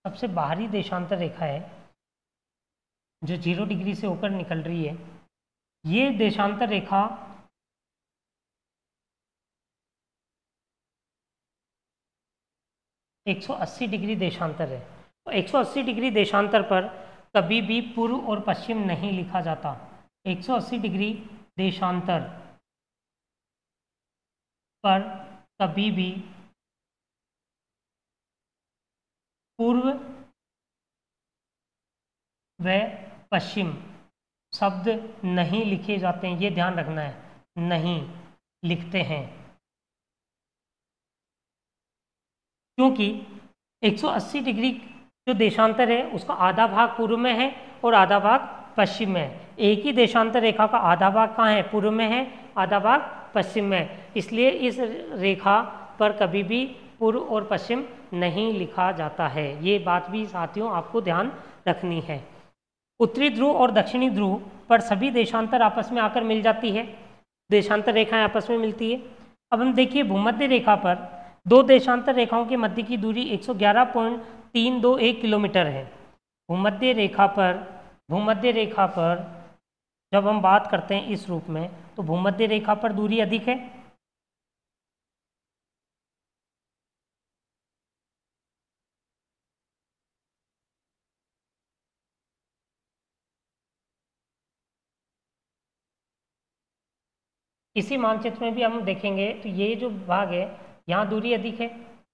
सबसे बाहरी देशांतर रेखा है जो 0 डिग्री से होकर निकल रही है। ये देशांतर रेखा एक 180 डिग्री देशांतर है। तो 180 डिग्री देशांतर पर कभी भी पूर्व और पश्चिम नहीं लिखा जाता। 180 डिग्री देशांतर पर कभी भी पूर्व व पश्चिम शब्द नहीं लिखे जाते हैं। ये ध्यान रखना है, नहीं लिखते हैं, क्योंकि 180 डिग्री जो देशांतर है उसका आधा भाग पूर्व में है और आधा भाग पश्चिम में है। एक ही देशांतर रेखा का आधा भाग कहाँ है? पूर्व में है, आधा भाग पश्चिम में है। इसलिए इस रेखा पर कभी भी पूर्व और पश्चिम नहीं लिखा जाता है। ये बात भी साथियों आपको ध्यान रखनी है। उत्तरी ध्रुव और दक्षिणी ध्रुव पर सभी देशांतर आपस में आकर मिल जाती है, देशांतर रेखाएं आपस में मिलती है। अब हम देखिए भूमध्य रेखा पर दो देशांतर रेखाओं के मध्य की दूरी 111.321 किलोमीटर है। भूमध्य रेखा पर जब हम बात करते हैं इस रूप में तो भूमध्य रेखा पर दूरी अधिक है, इसी मानचित्र में भी हम देखेंगे तो ये जो भाग है यहाँ दूरी अधिक है,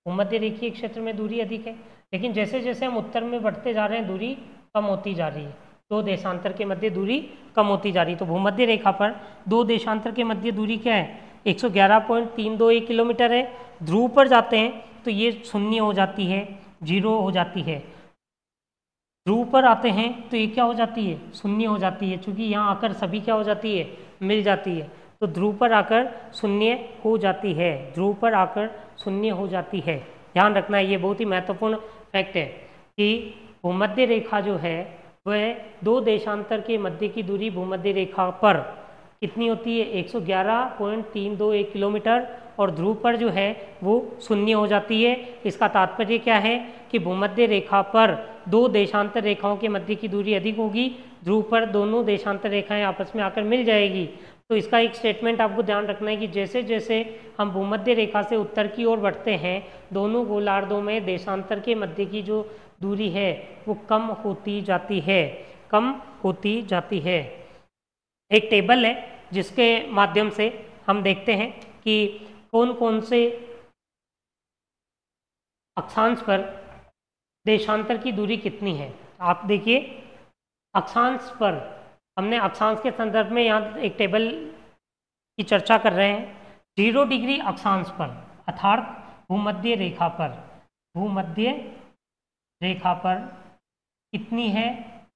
भूमध्य रेखीय क्षेत्र में दूरी अधिक है। लेकिन जैसे जैसे हम उत्तर में बढ़ते जा रहे हैं दूरी कम होती जा रही है, दो देशांतर के मध्य दूरी कम होती जा रही है। तो भूमध्य रेखा पर दो देशांतर के मध्य दूरी क्या है? 111.321 किलोमीटर है। ध्रुव पर जाते हैं तो ये शून्य हो जाती है, 0 हो जाती है। ध्रुव पर आते हैं तो ये क्या हो जाती है? शून्य हो जाती है, क्योंकि यहाँ आकर सभी क्या हो जाती है? मिल जाती है। तो ध्रुव पर आकर शून्य हो जाती है, ध्रुव पर आकर शून्य हो जाती है। ध्यान रखना है, ये बहुत ही महत्वपूर्ण फैक्ट है कि भूमध्य रेखा जो है वह दो देशांतर के मध्य की दूरी भूमध्य रेखा पर कितनी होती है? 111.321 किलोमीटर, और ध्रुव पर जो है वो शून्य हो जाती है। इसका तात्पर्य क्या है कि भूमध्य रेखा पर दो देशांतर रेखाओं के मध्य की दूरी अधिक होगी, ध्रुव पर दोनों देशांतर रेखाएं आपस में आकर मिल जाएगी। तो इसका एक स्टेटमेंट आपको ध्यान रखना है कि जैसे जैसे हम भूमध्य रेखा से उत्तर की ओर बढ़ते हैं दोनों गोलार्धों में देशांतर के मध्य की जो दूरी है वो कम होती जाती है, कम होती जाती है। एक टेबल है जिसके माध्यम से हम देखते हैं कि कौन कौन से अक्षांश पर देशांतर की दूरी कितनी है। आप देखिए अक्षांश पर, हमने अक्षांश के संदर्भ में यहाँ एक टेबल की चर्चा कर रहे हैं। 0 डिग्री अक्षांश पर अर्थात भूमध्य रेखा पर कितनी है?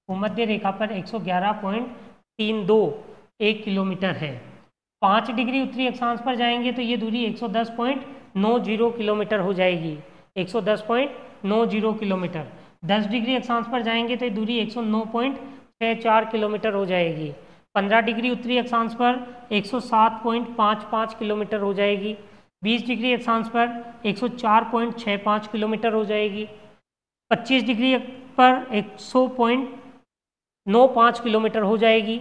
भूमध्य रेखा पर 111.321 किलोमीटर है। 5 डिग्री उत्तरी अक्षांश पर जाएंगे तो ये दूरी 110.90 किलोमीटर हो जाएगी, 110.90 किलोमीटर। 10 डिग्री अक्षांश पर जाएंगे तो ये दूरी 109.64 किलोमीटर हो जाएगी। 15 डिग्री उत्तरी अक्षांश पर 107.55 किलोमीटर हो जाएगी। 20 डिग्री अक्षांश पर 104.65 किलोमीटर हो जाएगी। 25 डिग्री पर 100.95 किलोमीटर हो जाएगी।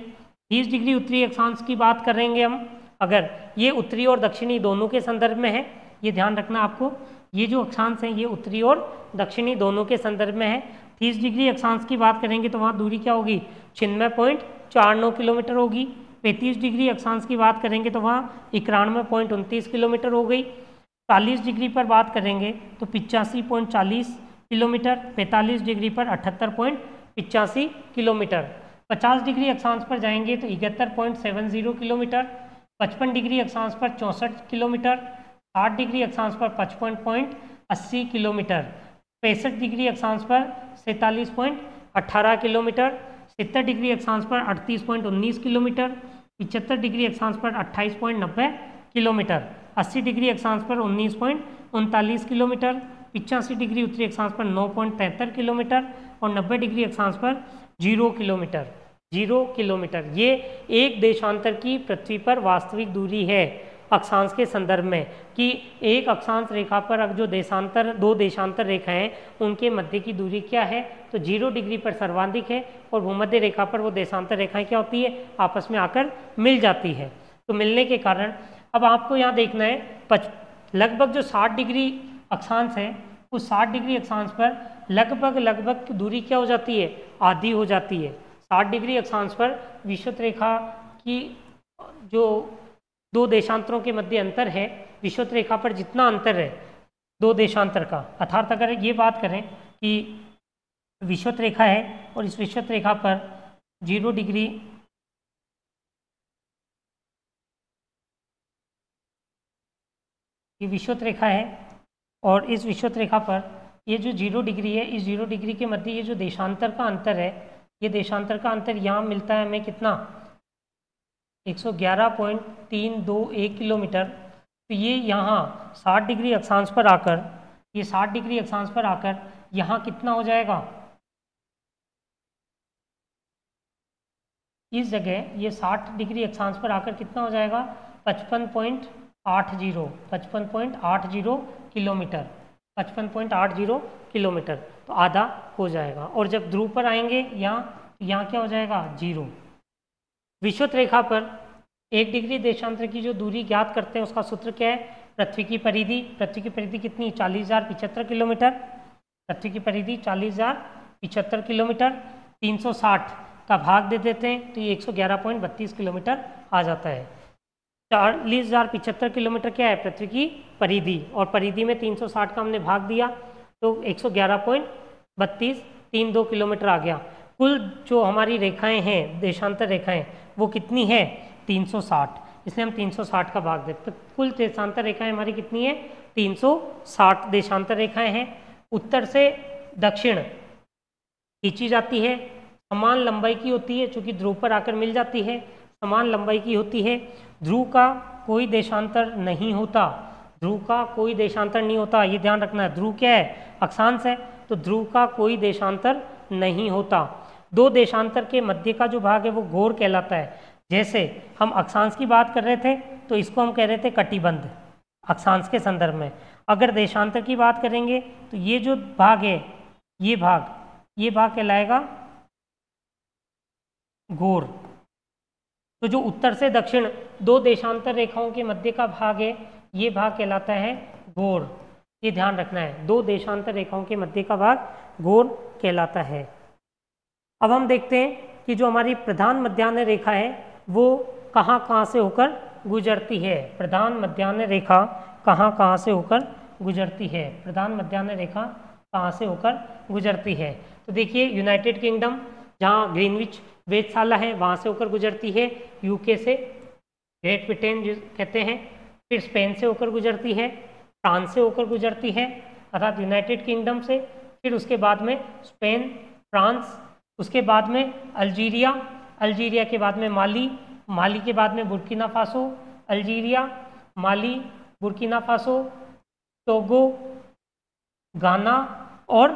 30 डिग्री उत्तरी अक्षांश की बात करेंगे हम, अगर ये उत्तरी और दक्षिणी दोनों के संदर्भ में है, ये ध्यान रखना आपको, ये जो अक्षांश हैं ये उत्तरी और दक्षिणी दोनों के संदर्भ में है। 30 डिग्री अक्षांश की बात करेंगे तो वहाँ दूरी क्या होगी? 96.49 किलोमीटर होगी। 35 डिग्री अक्षांश की बात करेंगे तो वहाँ 91.29 किलोमीटर हो गई। 40 डिग्री पर बात करेंगे तो 85.40 किलोमीटर। 45 डिग्री पर 78.85 किलोमीटर। 50 डिग्री अक्षांश पर जाएंगे तो 71.70 किलोमीटर। 55 डिग्री अक्षांश पर 64 किलोमीटर। 60 डिग्री अक्षांश पर 55.80 किलोमीटर। 65 डिग्री अक्षांश पर 47.50 18 किलोमीटर, 70 डिग्री अक्षांश पर 38.19 किलोमीटर, 75 डिग्री अक्षांश पर 28.90 किलोमीटर, 80 डिग्री अक्षांश पर 19.39 किलोमीटर, 85 डिग्री उत्तरी अक्षांश पर 9.73 किलोमीटर और 90 डिग्री अक्षांश पर 0 किलोमीटर। 0 किलोमीटर ये एक देशांतर की पृथ्वी पर वास्तविक दूरी है अक्षांश के संदर्भ में, कि एक अक्षांश रेखा पर अब जो देशांतर, दो देशांतर रेखाएं हैं उनके मध्य की दूरी क्या है, तो 0 डिग्री पर सर्वाधिक है और भूमध्य रेखा पर वो देशांतर रेखाएं क्या होती है, आपस में आकर मिल जाती है। तो मिलने के कारण अब आपको यहाँ देखना है लगभग जो 60 डिग्री अक्षांश है उस 60 डिग्री अक्षांश पर लगभग दूरी क्या हो जाती है, आधी हो जाती है। 60 डिग्री अक्षांश पर विषुवत रेखा की जो दो देशांतरों के मध्य अंतर है, विषुवत रेखा पर जितना अंतर है दो देशांतर का, अर्थात अगर ये बात करें कि विषुवत रेखा है और इस विषुवत रेखा पर 0 डिग्री ये विषुवत रेखा है और इस विषुवत रेखा पर ये जो 0 डिग्री है, इस 0 डिग्री के मध्य ये जो देशांतर का अंतर है, ये देशांतर का अंतर यहाँ मिलता है हमें कितना, 111.321 किलोमीटर। तो ये यहाँ 60 डिग्री अक्षांश पर आकर, ये 60 डिग्री अक्षांश पर आकर यहाँ कितना हो जाएगा, इस जगह ये 60 डिग्री अक्षांश पर आकर कितना हो जाएगा, 55.80 किलोमीटर, 55.80 किलोमीटर, तो आधा हो जाएगा। और जब ध्रुव पर आएंगे यहाँ क्या हो जाएगा, 0। विषुवत रेखा पर 1 डिग्री देशांतर की जो दूरी ज्ञात करते हैं उसका सूत्र क्या है, पृथ्वी की परिधि। पृथ्वी की परिधि कितनी, 40,075 किलोमीटर। पृथ्वी की परिधि 40,075 किलोमीटर, 360 का भाग दे देते हैं तो ये 111.32 किलोमीटर आ जाता है। 40,075 किलोमीटर क्या है, पृथ्वी की परिधि, और परिधि में 360 का हमने भाग दिया तो 111.32 किलोमीटर आ गया। कुल जो हमारी रेखाएं हैं, देशांतर रेखाएं, वो कितनी है, 360, इसलिए हम 360 का भाग देते। तो कुल देशांतर रेखाएं हमारी कितनी है, 360 देशांतर रेखाएं हैं। उत्तर से दक्षिण खींची जाती है, समान लंबाई की होती है, चूंकि ध्रुव पर आकर मिल जाती है, समान लंबाई की होती है। ध्रुव का कोई देशांतर नहीं होता, ध्रुव का कोई देशांतर नहीं होता, ये ध्यान रखना है। ध्रुव क्या है, अक्षांश है, तो ध्रुव का कोई देशांतर नहीं होता। दो देशांतर के मध्य का जो भाग है वो घोर कहलाता है। जैसे हम अक्षांश की बात कर रहे थे तो इसको हम कह रहे थे कटिबंध अक्षांश के संदर्भ में। अगर देशांतर की बात करेंगे तो ये जो भाग है, ये भाग कहलाएगा घोर। तो जो उत्तर से दक्षिण दो देशांतर रेखाओं के मध्य का भाग है, ये भाग कहलाता है घोर। ये ध्यान रखना है, दो देशांतर रेखाओं के मध्य का भाग घोर कहलाता है। अब हम देखते हैं कि जो हमारी प्रधान मध्याह्न रेखा है वो कहाँ से होकर गुजरती है। प्रधान मध्याह्न रेखा कहाँ से होकर गुजरती है, प्रधान मध्याह्न रेखा कहाँ से होकर गुजरती है। तो देखिए, यूनाइटेड किंगडम जहाँ ग्रीनविच वेधशाला है वहाँ से होकर गुजरती है, यूके से ग्रेट ब्रिटेन जो कहते हैं, फिर स्पेन से होकर गुजरती है, फ्रांस से होकर गुजरती है, अर्थात यूनाइटेड किंगडम से, फिर उसके बाद में स्पेन, फ्रांस, उसके बाद में अल्जीरिया, अल्जीरिया के बाद में माली, माली के बाद में Burkina Faso, Algeria, Mali, Burkina Faso, Togo, Ghana और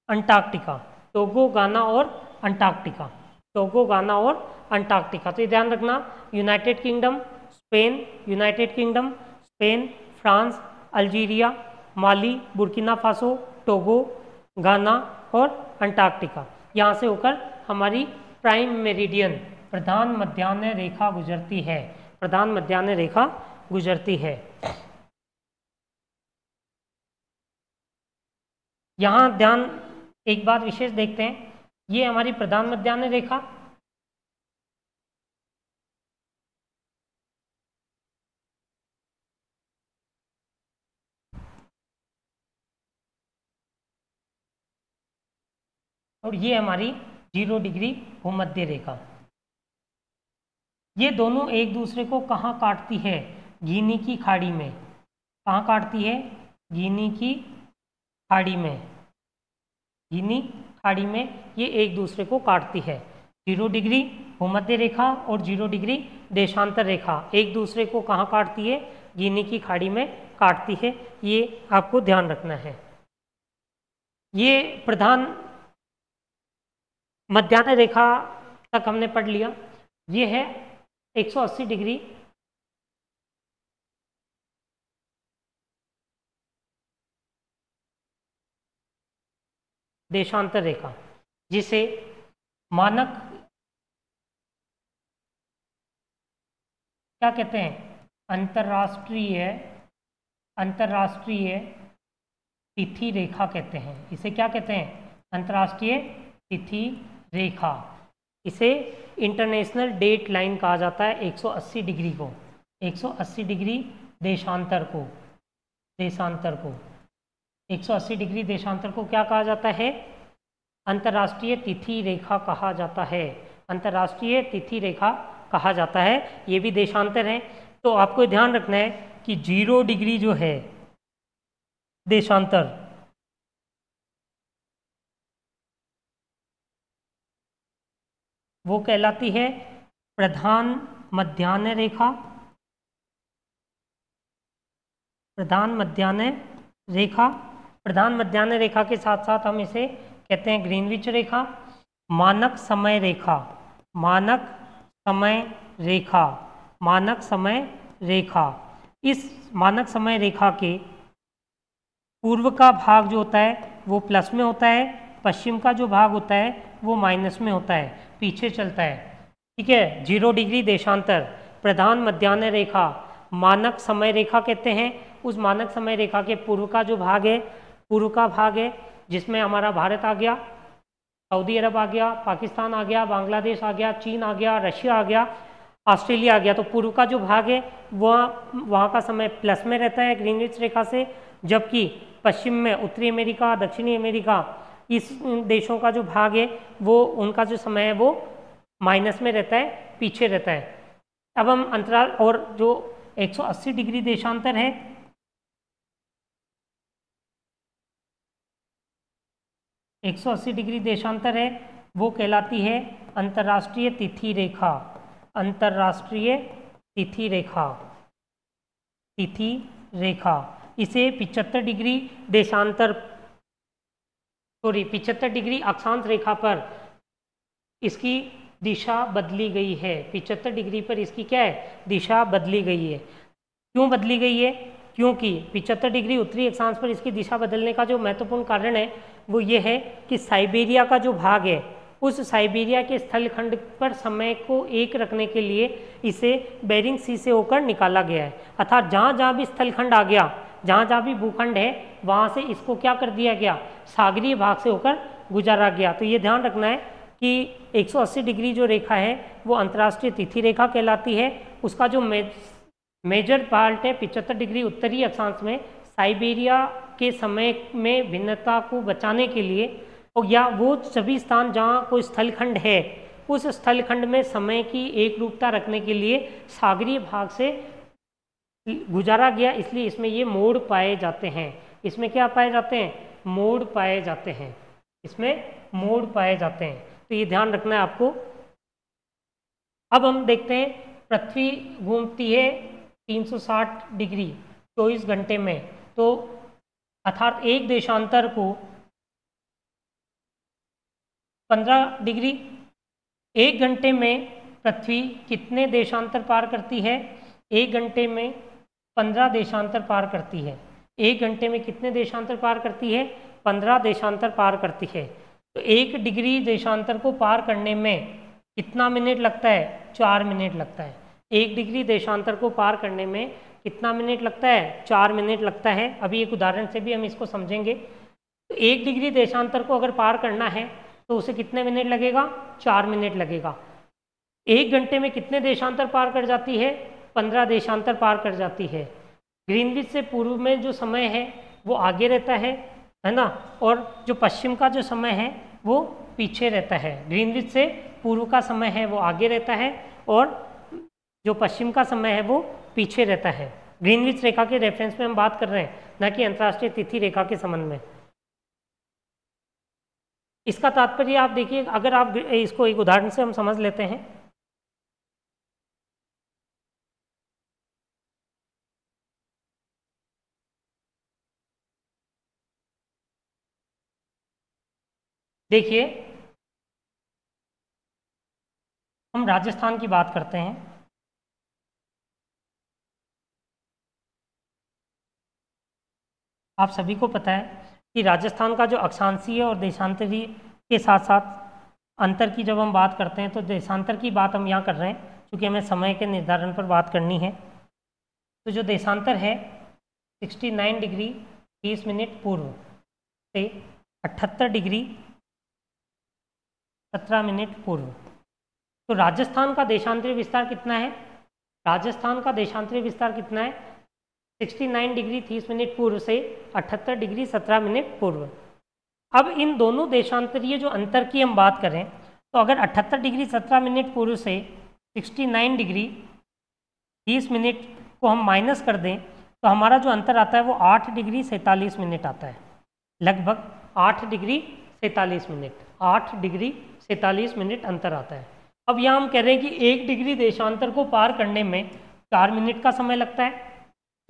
अंटार्कटिका। टोगो, गाना और अंटार्कटिका, टोगो, गाना और अंटार्कटिका। तो ये ध्यान रखना, United Kingdom, Spain, United Kingdom, Spain, France, Algeria, Mali, Burkina Faso, Togo, Ghana और अंटार्कटिका, यहाँ से होकर हमारी प्राइम मेरिडियन प्रधान मध्याह्न रेखा गुजरती है, प्रधान मध्याह्न रेखा गुजरती है। यहाँ ध्यान एक बात विशेष देखते हैं, ये हमारी प्रधान मध्याह्न रेखा, और ये हमारी 0 डिग्री भूमध्य रेखा। ये दोनों एक दूसरे को कहाँ काटती है, गिनी की खाड़ी में। कहाँ काटती है, गिनी की खाड़ी में, गिनी खाड़ी में ये एक दूसरे को काटती है। 0 डिग्री भूमध्य रेखा और 0 डिग्री देशांतर रेखा एक दूसरे को कहाँ काटती है? गिनी की खाड़ी में काटती है। ये आपको ध्यान रखना है। ये प्रधान मध्याह्न रेखा तक हमने पढ़ लिया। ये है 180 डिग्री देशांतर रेखा, जिसे मानक क्या कहते हैं? अंतर्राष्ट्रीय तिथि रेखा कहते हैं। इसे क्या कहते हैं? अंतर्राष्ट्रीय तिथि रेखा। इसे इंटरनेशनल डेट लाइन कहा जाता है 180 डिग्री को, 180 डिग्री देशांतर को 180 डिग्री देशांतर को क्या कहा जाता है? अंतर्राष्ट्रीय तिथि रेखा कहा जाता है। अंतर्राष्ट्रीय तिथि रेखा कहा जाता है। ये भी देशांतर है। तो आपको ध्यान रखना है कि 0 डिग्री जो है देशांतर, वो कहलाती है प्रधान मध्याह्न रेखा। प्रधान मध्याह्न रेखा, प्रधान मध्याह्न रेखा के साथ साथ हम इसे कहते हैं ग्रीनविच रेखा, मानक समय रेखा, मानक समय रेखा, मानक समय रेखा। इस मानक समय रेखा के पूर्व का भाग जो होता है वो प्लस में होता है, पश्चिम का जो भाग होता है वो माइनस में होता है, पीछे चलता है। ठीक है। 0 डिग्री देशांतर, प्रधान मध्याह्न रेखा, मानक समय रेखा कहते हैं। उस मानक समय रेखा के पूर्व का जो भाग है, पूर्व का भाग है जिसमें हमारा भारत आ गया, सऊदी अरब आ गया, पाकिस्तान आ गया, बांग्लादेश आ गया, चीन आ गया, रशिया आ गया, ऑस्ट्रेलिया आ गया। तो पूर्व का जो भाग है वहाँ का समय प्लस में रहता है ग्रीनविच रेखा से, जबकि पश्चिम में उत्तरी अमेरिका, दक्षिणी अमेरिका, इस देशों का जो भाग है वो उनका जो समय है वो माइनस में रहता है, पीछे रहता है। अब हम अंतराल और जो 180 डिग्री देशांतर है, 180 डिग्री देशांतर है, वो कहलाती है अंतर्राष्ट्रीय तिथि रेखा। अंतर्राष्ट्रीय तिथि रेखा, तिथि रेखा। इसे 75 डिग्री देशांतर 75 डिग्री अक्षांश रेखा पर इसकी दिशा बदली गई है। 75 डिग्री पर इसकी क्या है? दिशा बदली गई है। क्यों बदली गई है? क्योंकि 75 डिग्री उत्तरी अक्षांश पर इसकी दिशा बदलने का जो महत्वपूर्ण कारण है वो ये है कि साइबेरिया का जो भाग है, उस साइबेरिया के स्थलखंड पर समय को एक रखने के लिए इसे बेरिंग सी से होकर निकाला गया है। अर्थात जहाँ जहाँ भी स्थलखंड आ गया, जहाँ जहाँ भी भूखंड है, वहाँ से इसको क्या कर दिया गया? सागरीय भाग से होकर गुजारा गया। तो ये ध्यान रखना है कि 180 डिग्री जो रेखा है वो अंतर्राष्ट्रीय तिथि रेखा कहलाती है। उसका जो मेजर पार्ट है 75 डिग्री उत्तरी अक्षांश में, साइबेरिया के समय में भिन्नता को बचाने के लिए, और या वो सभी स्थान जहाँ कोई स्थलखंड है उस स्थलखंड में समय की एक रूपता रखने के लिए सागरीय भाग से गुजारा गया, इसलिए इसमें ये मोड़ पाए जाते हैं। इसमें क्या पाए जाते हैं? मोड़ पाए जाते हैं। इसमें मोड़ पाए जाते हैं। तो ये ध्यान रखना है आपको। अब हम देखते हैं पृथ्वी घूमती है 360 डिग्री 24 घंटे में, तो अर्थात एक देशांतर को 15 डिग्री, 1 घंटे में पृथ्वी कितने देशांतर पार करती है? 1 घंटे में 15 देशांतर पार करती है। 1 घंटे में कितने देशांतर पार करती है? 15 देशांतर पार करती है। तो 1 डिग्री देशांतर को पार करने में कितना मिनट लगता है? 4 मिनट लगता है। 1 डिग्री देशांतर को पार करने में कितना मिनट लगता है? 4 मिनट लगता है। अभी एक उदाहरण से भी हम इसको समझेंगे। तो 1 डिग्री देशांतर को अगर पार करना है तो उसे कितने मिनट लगेगा? 4 मिनट लगेगा। 1 घंटे में कितने देशांतर पार कर जाती है? 15 देशांतर पार कर जाती है। ग्रीनविच से पूर्व में जो समय है वो आगे रहता है ना, और जो पश्चिम का जो समय है वो पीछे रहता है। ग्रीनविच से पूर्व का समय है वो आगे रहता है और जो पश्चिम का समय है वो पीछे रहता है। ग्रीनविच रेखा के रेफरेंस में हम बात कर रहे हैं, न कि अंतर्राष्ट्रीय तिथि रेखा के संबंध में। इसका तात्पर्य आप देखिए, अगर आप इसको एक उदाहरण से हम समझ लेते हैं। देखिए, हम राजस्थान की बात करते हैं। आप सभी को पता है कि राजस्थान का जो अक्षांशीय और देशांतरी के साथ साथ अंतर की जब हम बात करते हैं, तो देशांतर की बात हम यहाँ कर रहे हैं क्योंकि हमें समय के निर्धारण पर बात करनी है। तो जो देशांतर है 69 डिग्री 30 मिनट पूर्व से 78 डिग्री 17 मिनट पूर्व। तो राजस्थान का देशांतरीय विस्तार कितना है? राजस्थान का देशांतरीय विस्तार कितना है? 69 डिग्री 30 मिनट पूर्व से 78 डिग्री 17 मिनट पूर्व। अब इन दोनों देशांतरीय जो अंतर की हम बात करें, तो अगर 78 डिग्री 17 मिनट पूर्व से 69 डिग्री 30 मिनट को हम माइनस कर दें, तो हमारा जो अंतर आता है वो 8 डिग्री 47 मिनट आता है। लगभग 8 डिग्री 47 मिनट, 8 डिग्री 47 मिनट अंतर आता है। अब यहाँ हम कह रहे हैं कि 1 डिग्री देशांतर को पार करने में 4 मिनट का समय लगता है।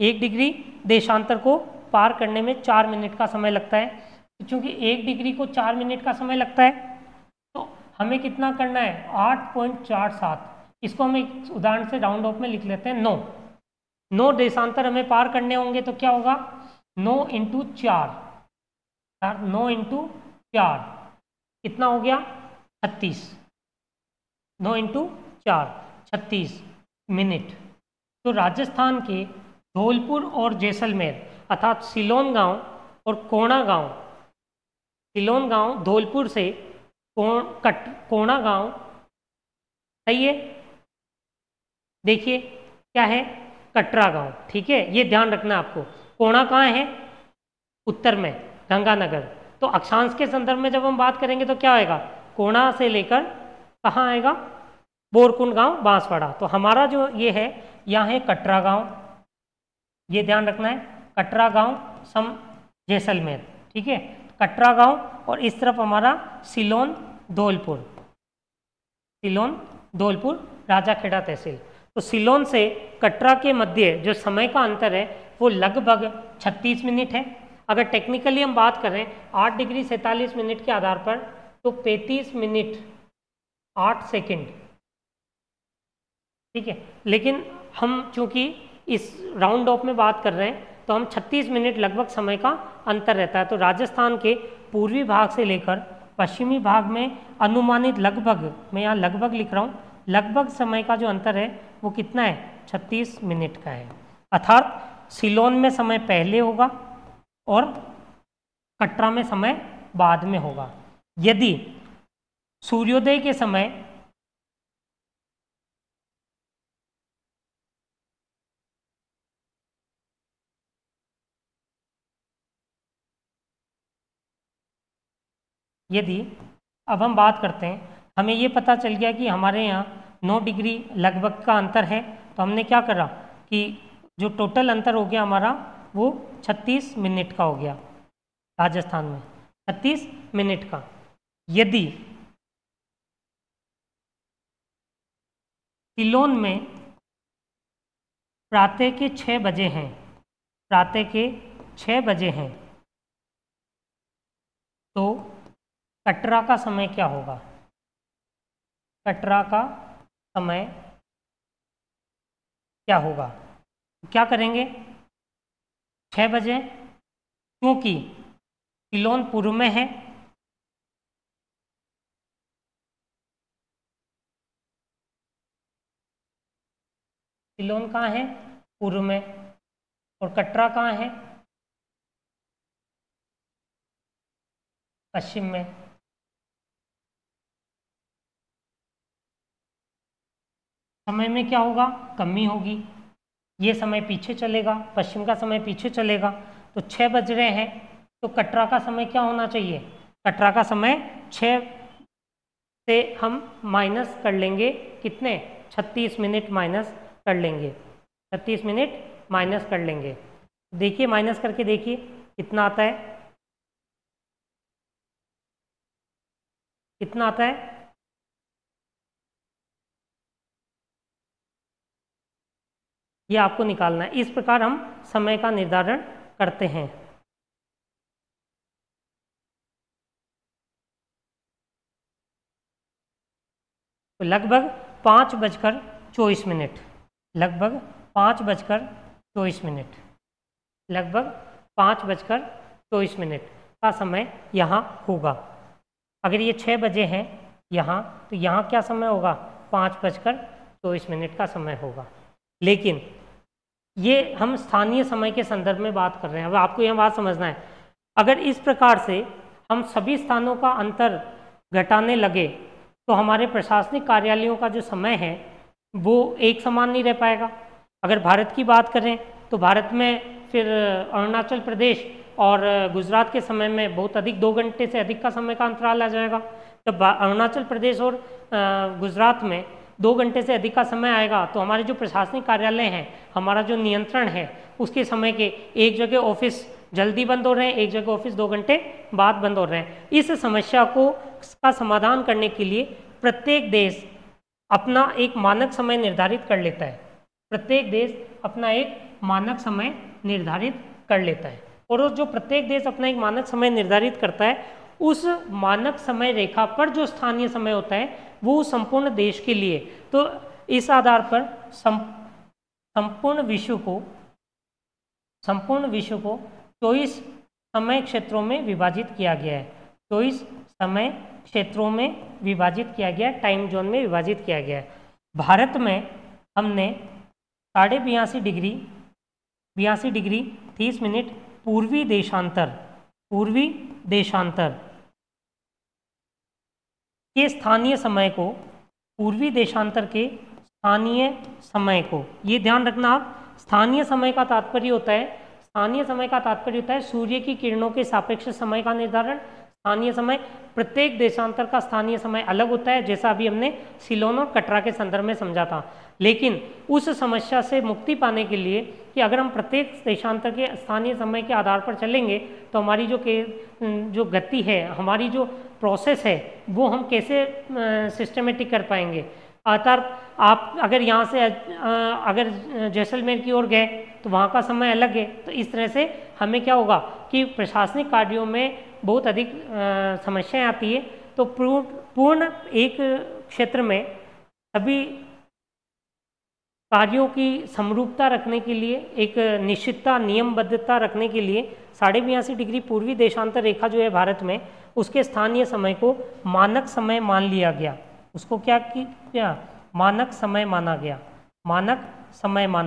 1 डिग्री देशांतर को पार करने में 4 मिनट का समय लगता है। क्योंकि 1 डिग्री को 4 मिनट का समय लगता है, तो हमें कितना करना है? 8.47। इसको हम एक उदाहरण से राउंड ऑफ में लिख लेते हैं 9। 9 देशांतर हमें पार करने होंगे, तो क्या होगा? 9 इंटू 4, 9 इंटू 4 कितना हो गया? 36। 9 इंटू 4 36 मिनट। तो राजस्थान के धौलपुर और जैसलमेर अर्थात सिलोन गांव और कोणा गांव, सिलोन गांव धौलपुर से कोणा गांव, सही है। देखिए क्या है? कटरा गांव, ठीक है, ये ध्यान रखना है आपको। कोणा कहाँ है? उत्तर में, गंगानगर। तो अक्षांश के संदर्भ में जब हम बात करेंगे तो क्या आएगा? कोणा से लेकर कहाँ आएगा? बोरकुंड गांव, बांसवाड़ा। तो हमारा जो ये है, यहाँ है कटरा गांव, ये ध्यान रखना है, कटरा गांव सम जैसलमेर, ठीक है। कटरा गांव और इस तरफ हमारा सिलोन धौलपुर, सिलोन धौलपुर राजाखेड़ा तहसील। तो सिलोन से कटरा के मध्य जो समय का अंतर है वो लगभग 36 मिनट है। अगर टेक्निकली हम बात करें 8 डिग्री 47 मिनट के आधार पर, तो 35 मिनट 8 सेकंड, ठीक है। लेकिन हम चूंकि इस राउंड ऑफ में बात कर रहे हैं, तो हम 36 मिनट लगभग समय का अंतर रहता है। तो राजस्थान के पूर्वी भाग से लेकर पश्चिमी भाग में अनुमानित लगभग, मैं यहाँ लगभग लिख रहा हूँ, लगभग समय का जो अंतर है वो कितना है? 36 मिनट का है। अर्थात सिलोन में समय पहले होगा और कटरा में समय बाद में होगा। यदि सूर्योदय के समय अब हम बात करते हैं, हमें ये पता चल गया कि हमारे यहाँ 9 डिग्री लगभग का अंतर है, तो हमने क्या करा कि जो टोटल अंतर हो गया हमारा वो 36 मिनट का हो गया, राजस्थान में 36 मिनट का। यदि सिलोन में प्रातः के 6 बजे हैं, प्रातः के 6 बजे हैं, तो कटरा का समय क्या होगा? कटरा का समय क्या होगा? क्या करेंगे? 6 बजे, क्योंकि सिलोन पूर्व में है, सिलोन कहाँ है? पूर्व में। और कटरा कहाँ है? पश्चिम में। समय में क्या होगा? कमी होगी। ये समय पीछे चलेगा, पश्चिम का समय पीछे चलेगा। तो 6 बज रहे हैं, तो कटरा का समय क्या होना चाहिए? कटरा का समय 6 से हम माइनस कर लेंगे, कितने? 36 मिनट माइनस कर लेंगे, 36 मिनट माइनस कर लेंगे। देखिए माइनस करके देखिए कितना आता है। कितना आता है? ये आपको निकालना है। इस प्रकार हम समय का निर्धारण करते हैं। तो लगभग 5:24, लगभग 5:24, लगभग 5:24 का समय यहाँ होगा। अगर ये 6 बजे हैं यहाँ, तो यहाँ क्या समय होगा? 5:24 का समय होगा। लेकिन ये हम स्थानीय समय के संदर्भ में बात कर रहे हैं। अब आपको यह बात समझना है, अगर इस प्रकार से हम सभी स्थानों का अंतर घटाने लगे तो हमारे प्रशासनिक कार्यालयों का जो समय है वो एक समान नहीं रह पाएगा। अगर भारत की बात करें तो भारत में फिर अरुणाचल प्रदेश और गुजरात के समय में बहुत अधिक 2 घंटे से अधिक का समय का अंतराल आ जाएगा। जब अरुणाचल प्रदेश और गुजरात में 2 घंटे से अधिक का समय आएगा तो हमारे जो प्रशासनिक कार्यालय हैं, हमारा जो नियंत्रण है उसके समय के, एक जगह ऑफिस जल्दी बंद हो रहे हैं, एक जगह ऑफिस 2 घंटे बाद बंद हो रहे हैं। इस समस्या का समाधान करने के लिए प्रत्येक देश अपना एक मानक समय निर्धारित कर लेता है। प्रत्येक देश अपना एक मानक समय निर्धारित कर लेता है, और जो प्रत्येक देश अपना एक मानक समय निर्धारित करता है, उस मानक समय रेखा पर जो स्थानीय समय होता है वो संपूर्ण देश के लिए, तो इस आधार पर संपूर्ण विश्व को 24 समय क्षेत्रों में विभाजित किया गया है। 24 समय क्षेत्रों में विभाजित किया गया है, टाइम जोन में विभाजित किया गया है। भारत में हमने 82.5 डिग्री 30 मिनट पूर्वी देशांतर के स्थानीय समय को, पूर्वी देशांतर के स्थानीय समय को, ये ध्यान रखना आप, स्थानीय समय का तात्पर्य होता है सूर्य की किरणों के सापेक्ष समय का निर्धारण। स्थानीय समय, प्रत्येक देशांतर का स्थानीय समय अलग होता है, जैसा अभी हमने सिलोन और कटरा के संदर्भ में समझा था। लेकिन उस समस्या से मुक्ति पाने के लिए कि अगर हम प्रत्येक देशांतर के स्थानीय समय के आधार पर चलेंगे तो हमारी जो गति है, हमारी जो प्रोसेस है, वो हम कैसे सिस्टमेटिक कर पाएंगे। अर्थात आप अगर यहाँ से अगर जैसलमेर की ओर गए तो वहाँ का समय अलग है। तो इस तरह से हमें क्या होगा कि प्रशासनिक कार्यों में बहुत अधिक समस्याएं आती है। तो पूर्ण एक क्षेत्र में सभी कार्यों की समरूपता रखने के लिए, एक निश्चितता, नियमबद्धता रखने के लिए 82.5 डिग्री पूर्वी देशांतर रेखा जो है भारत में, उसके स्थानीय समय को मानक समय मान लिया गया। उसको क्या मानक समय माना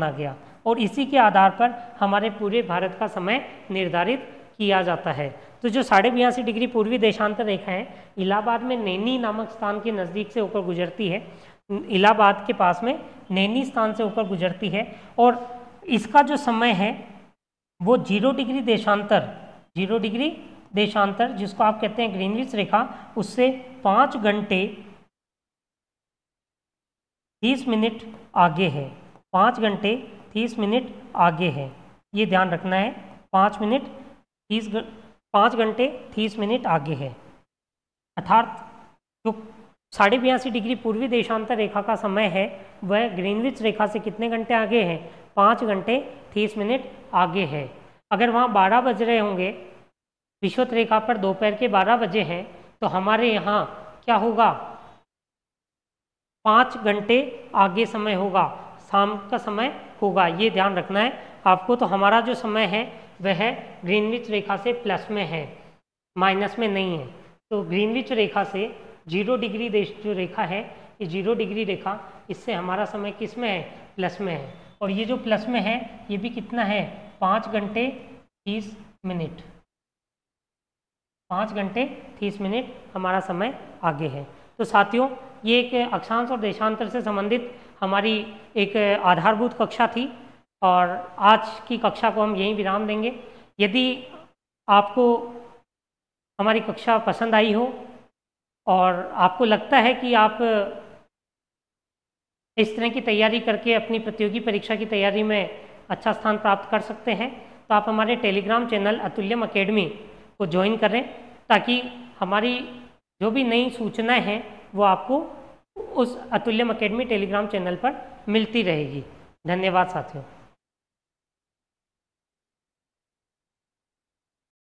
गया, और इसी के आधार पर हमारे पूरे भारत का समय निर्धारित किया जाता है। तो जो 82.5 डिग्री पूर्वी देशांतर रेखा है, इलाहाबाद में नैनी नामक स्थान के नज़दीक से होकर गुजरती है। इलाहाबाद के पास में नैनी स्थान से होकर गुजरती है, और इसका जो समय है वो 0 डिग्री देशांतर जिसको आप कहते हैं ग्रीनविच रेखा, उससे 5 घंटे 30 मिनट आगे है। 5 घंटे 30 मिनट आगे है, ये ध्यान रखना है। 5 घंटे 30 मिनट आगे है। अर्थात जो 82.5 डिग्री पूर्वी देशांतर रेखा का समय है वह ग्रीनविच रेखा से कितने घंटे आगे है? 5 घंटे 30 मिनट आगे है। अगर वहाँ 12 बज रहे होंगे, विषुवत रेखा पर दोपहर के 12 बजे हैं, तो हमारे यहाँ क्या होगा? 5 घंटे आगे समय होगा, शाम का समय होगा। ये ध्यान रखना है आपको। तो हमारा जो समय है वह ग्रीनविच रेखा से प्लस में है, माइनस में नहीं है। तो ग्रीनविच रेखा से 0 डिग्री जो रेखा है, ये 0 डिग्री रेखा, इससे हमारा समय किस में है? प्लस में है। और ये जो प्लस में है ये भी कितना है? 5 घंटे 30 मिनट। 5 घंटे 30 मिनट हमारा समय आगे है। तो साथियों, ये एक अक्षांश और देशांतर से संबंधित हमारी एक आधारभूत कक्षा थी, और आज की कक्षा को हम यहीं विराम देंगे। यदि आपको हमारी कक्षा पसंद आई हो और आपको लगता है कि आप इस तरह की तैयारी करके अपनी प्रतियोगी परीक्षा की तैयारी में अच्छा स्थान प्राप्त कर सकते हैं, तो आप हमारे टेलीग्राम चैनल अतुल्यम अकेडमी को ज्वाइन करें, ताकि हमारी जो भी नई सूचनाएं हैं वो आपको उस अतुल्यम अकेडमी टेलीग्राम चैनल पर मिलती रहेगी। धन्यवाद साथियों।